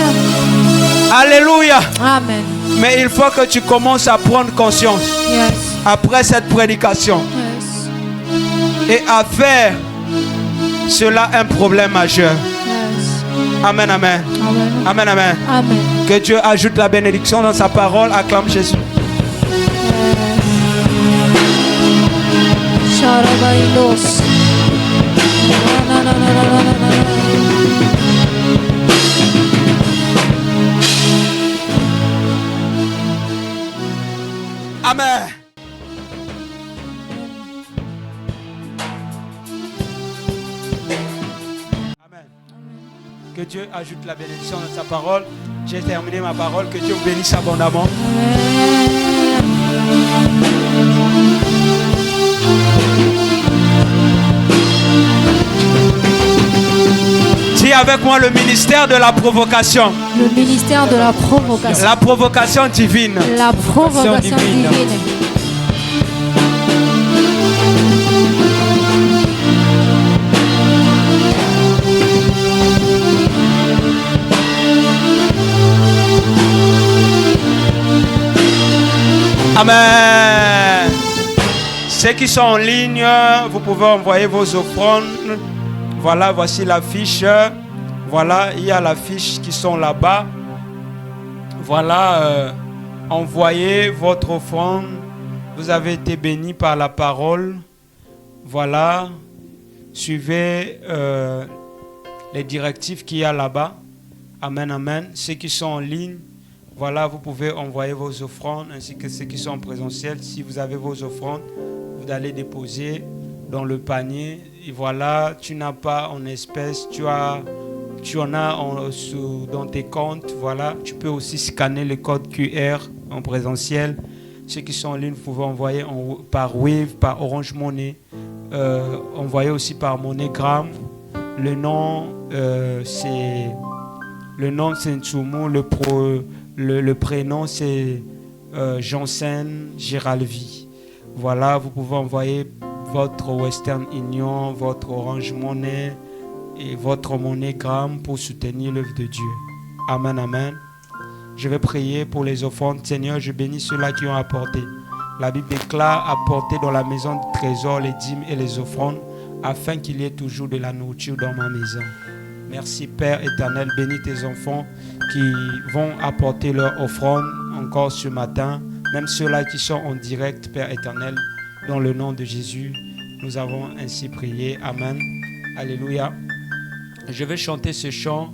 Alléluia. Amen. Mais il faut que tu commences à prendre conscience, yes, après cette prédication, yes, et à faire cela un problème majeur. Amen, amen. Amen. Amen, amen. Amen. Que Dieu ajoute la bénédiction dans sa parole. Acclame Jésus. Amen. Que Dieu ajoute la bénédiction dans sa parole. J'ai terminé ma parole. Que Dieu vous bénisse abondamment. Dis avec moi le ministère de la provocation. Le ministère de la provocation. La provocation divine. La provocation divine. Amen. Ceux qui sont en ligne, vous pouvez envoyer vos offrandes. Voilà, voici l'affiche. Voilà, il y a l'affiche qui sont là-bas. Voilà, envoyez votre offrande. Vous avez été bénis par la parole. Voilà, suivez les directives qu'il y a là-bas. Amen, amen. Ceux qui sont en ligne, voilà, vous pouvez envoyer vos offrandes, ainsi que ceux qui sont en présentiel. Si vous avez vos offrandes, vous allez déposer dans le panier. Et voilà, tu n'as pas en espèces, tu en as dans tes comptes. Voilà, tu peux aussi scanner le code QR en présentiel. Ceux qui sont en ligne, vous pouvez envoyer par Wave, par Orange Money. envoyé aussi par MoneyGram. Le nom c'est Ntsumu, le prénom c'est Janssen Giralvi. Voilà, vous pouvez envoyer votre Western Union, votre Orange Money et votre MoneyGram pour soutenir l'œuvre de Dieu. Amen, amen. Je vais prier pour les offrandes. Seigneur, je bénis ceux-là qui ont apporté. La Bible déclare apporter dans la maison du trésor les dîmes et les offrandes afin qu'il y ait toujours de la nourriture dans ma maison. Merci Père éternel, bénis tes enfants qui vont apporter leur offrande encore ce matin, même ceux-là qui sont en direct, Père éternel, dans le nom de Jésus. Nous avons ainsi prié. Amen. Alléluia. Je vais chanter ce chant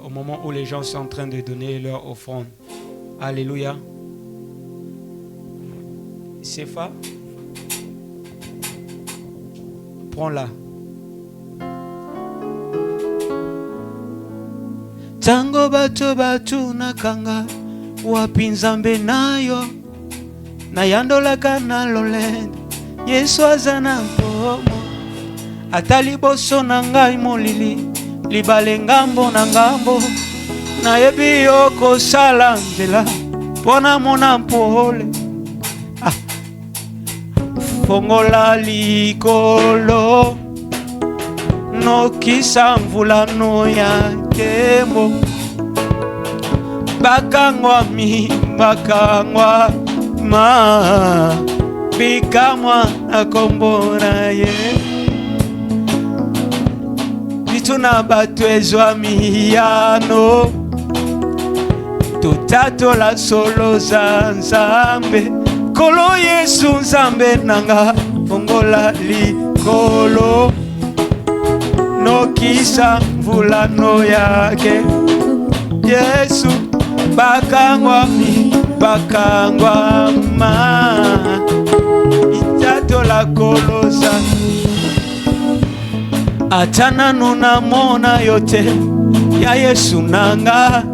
au moment où les gens sont en train de donner leur offrande. Alléluia. Sefa, prends-la. Tango batu nakanga wapinzambe nayo nayandolaka na lolendo Yesu azana mpomo atali boso na ngai molili libale ngambo na ngambo nayebi yo kosala nzela mpona mona mpole fongola likolo nokisa mvula no ya nkembo bakangwa mi bakangwa ma bikamwa akombona ye bituna batu ezwa miyano tutatola solo za nzambe kolo Yesu nzambe nanga fongola likolo nokisa mvula no yake Yesu bakangwa mi bakangwa ma itatola koloza atana nuna mona yote ya Yesu nanga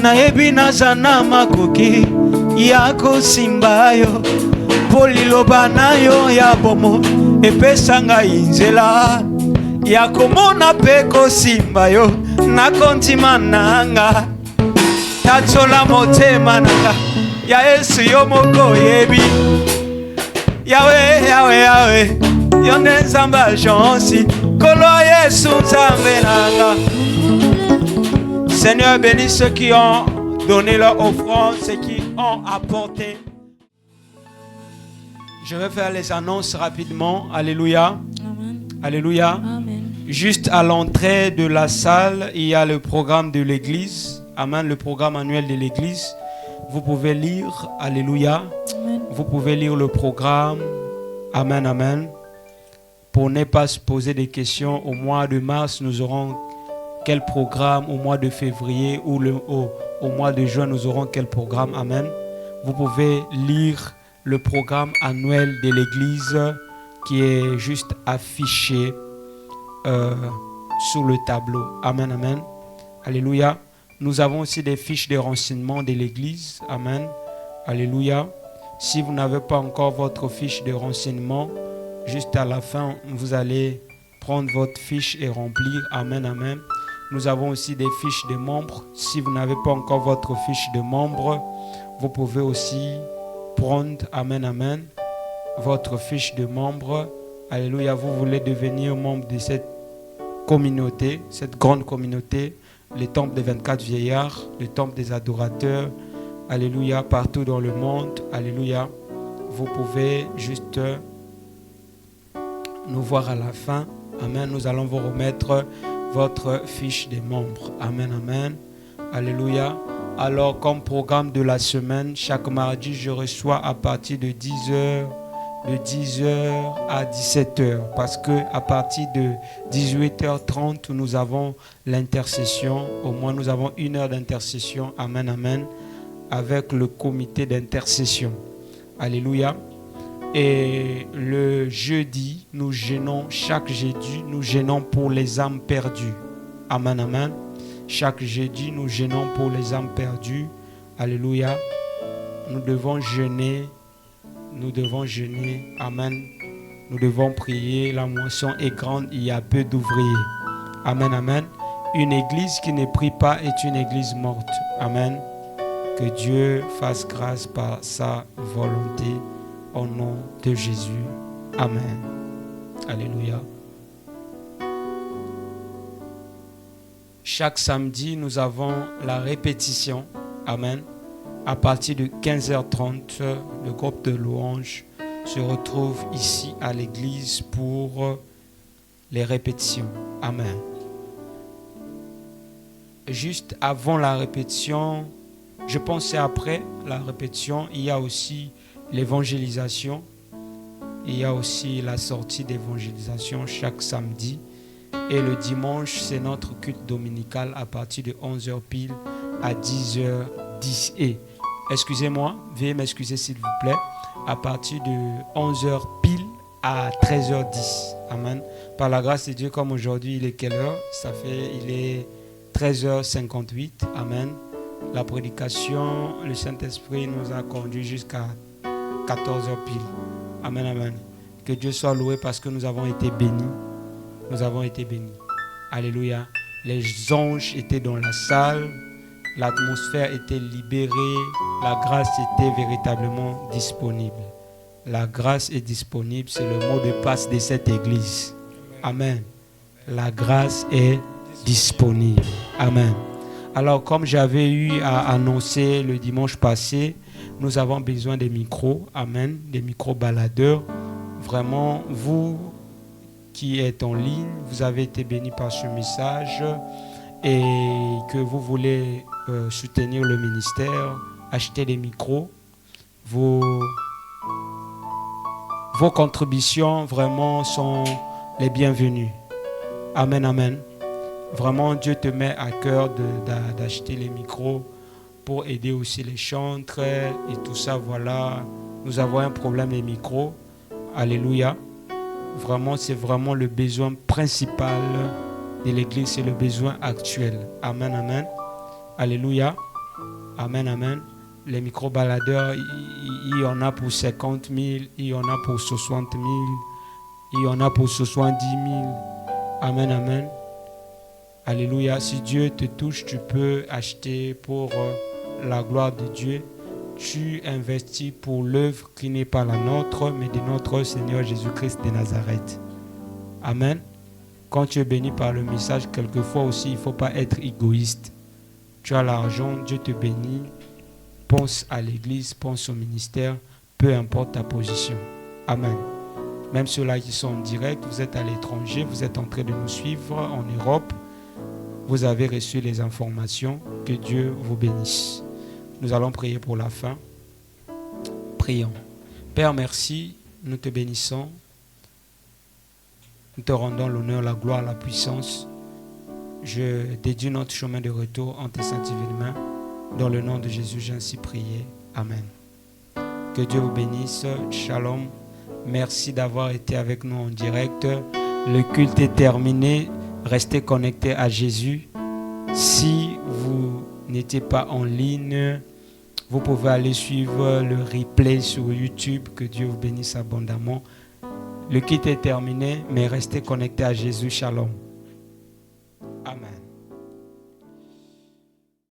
nayebi nazana makoki yako simbayo poliloba nayo ya bomo epesanga inzela yakomona peko simbayo nakontima nanga tatsola motema nanga ya Yesu yo moko yebi yawe yonde nzamba jonsi kolo Yesu nzambe nanga. Seigneur, bénis ceux qui ont donné leur offrande, ceux qui ont apporté. Je vais faire les annonces rapidement. Alléluia. Amen. Alléluia. Amen. Juste à l'entrée de la salle, il y a le programme de l'église. Amen. Le programme annuel de l'église. Vous pouvez lire. Alléluia. Amen. Vous pouvez lire le programme. Amen. Amen. Pour ne pas se poser des questions, au mois de mars, nous aurons quel programme? Au mois de février ou au mois de juin, nous aurons quel programme? Amen. Vous pouvez lire le programme annuel de l'église qui est juste affiché sur le tableau. Amen, amen. Alléluia. Nous avons aussi des fiches de renseignement de l'église. Amen. Alléluia. Si vous n'avez pas encore votre fiche de renseignement, juste à la fin, vous allez prendre votre fiche et remplir. Amen, amen. Nous avons aussi des fiches de membres. Si vous n'avez pas encore votre fiche de membre, vous pouvez aussi prendre, amen, amen, votre fiche de membre. Alléluia, vous voulez devenir membre de cette communauté, cette grande communauté, le temple des 24 vieillards, le temple des adorateurs. Alléluia, partout dans le monde. Alléluia, vous pouvez juste nous voir à la fin. Amen, nous allons vous remettre votre fiche des membres. Amen, amen. Alléluia. Alors, comme programme de la semaine, chaque mardi, je reçois à partir de 10h à 17h. Parce qu'à partir de 18h30, nous avons l'intercession. Au moins, nous avons 1 heure d'intercession. Amen, amen. Avec le comité d'intercession. Alléluia. Et le jeudi, nous jeûnons, chaque jeudi, nous jeûnons pour les âmes perdues. Amen, amen. Chaque jeudi, nous jeûnons pour les âmes perdues. Alléluia. Nous devons jeûner. Nous devons jeûner. Amen. Nous devons prier. La moisson est grande, il y a peu d'ouvriers. Amen, amen. Une église qui ne prie pas est une église morte. Amen. Que Dieu fasse grâce par sa volonté au nom de Jésus. Amen. Alléluia. Chaque samedi, nous avons la répétition. Amen. À partir de 15h30, le groupe de louanges se retrouve ici à l'église pour les répétitions. Amen. Juste avant la répétition, je pense après la répétition, il y a aussi l'évangélisation. Il y a aussi la sortie d'évangélisation chaque samedi. Et le dimanche, c'est notre culte dominical à partir de 11h pile à 10h10. Et, excusez-moi, veuillez m'excuser s'il vous plaît, à partir de 11h pile à 13h10. Amen. Par la grâce de Dieu, comme aujourd'hui, il est quelle heure? Il est 13h58. Amen. La prédication, le Saint-Esprit nous a conduits jusqu'à 14h pile. Amen, amen. Que Dieu soit loué parce que nous avons été bénis. Nous avons été bénis. Alléluia. Les anges étaient dans la salle. L'atmosphère était libérée. La grâce était véritablement disponible. La grâce est disponible. C'est le mot de passe de cette église. Amen. La grâce est disponible. Amen. Alors, comme j'avais eu à annoncer le dimanche passé, nous avons besoin des micros. Amen. Des micros baladeurs. Vraiment, vous qui êtes en ligne, vous avez été bénis par ce message et que vous voulez soutenir le ministère, acheter des micros. Vos contributions vraiment sont les bienvenues. Amen, amen. Vraiment, Dieu te met à cœur d'acheter les micros pour aider aussi les chantres et tout ça. Voilà, nous avons un problème des micros. Alléluia. Vraiment, c'est vraiment le besoin principal de l'église, c'est le besoin actuel. Amen, amen. Alléluia. Amen, amen. Les micro-baladeurs, il y en a pour 50 000, il y en a pour 60 000, il y en a pour 70 000. Amen, amen. Alléluia. Si Dieu te touche, tu peux acheter pour la gloire de Dieu. Tu investis pour l'œuvre qui n'est pas la nôtre, mais de notre Seigneur Jésus-Christ de Nazareth. Amen. Quand tu es béni par le message, quelquefois aussi, il ne faut pas être égoïste. Tu as l'argent, Dieu te bénit. Pense à l'église, pense au ministère, peu importe ta position. Amen. Même ceux-là qui sont en direct, vous êtes à l'étranger, vous êtes en train de nous suivre en Europe. Vous avez reçu les informations. Que Dieu vous bénisse. Nous allons prier pour la fin. Prions. Père, merci. Nous te bénissons. Nous te rendons l'honneur, la gloire, la puissance. Je dédie notre chemin de retour en tes saintes divines mains. Dans le nom de Jésus, j'ai ainsi prié. Amen. Que Dieu vous bénisse. Shalom. Merci d'avoir été avec nous en direct. Le culte est terminé. Restez connectés à Jésus. Si vous n'étiez pas en ligne, vous pouvez aller suivre le replay sur YouTube. Que Dieu vous bénisse abondamment. Le culte est terminé, mais restez connectés à Jésus. Shalom. Amen.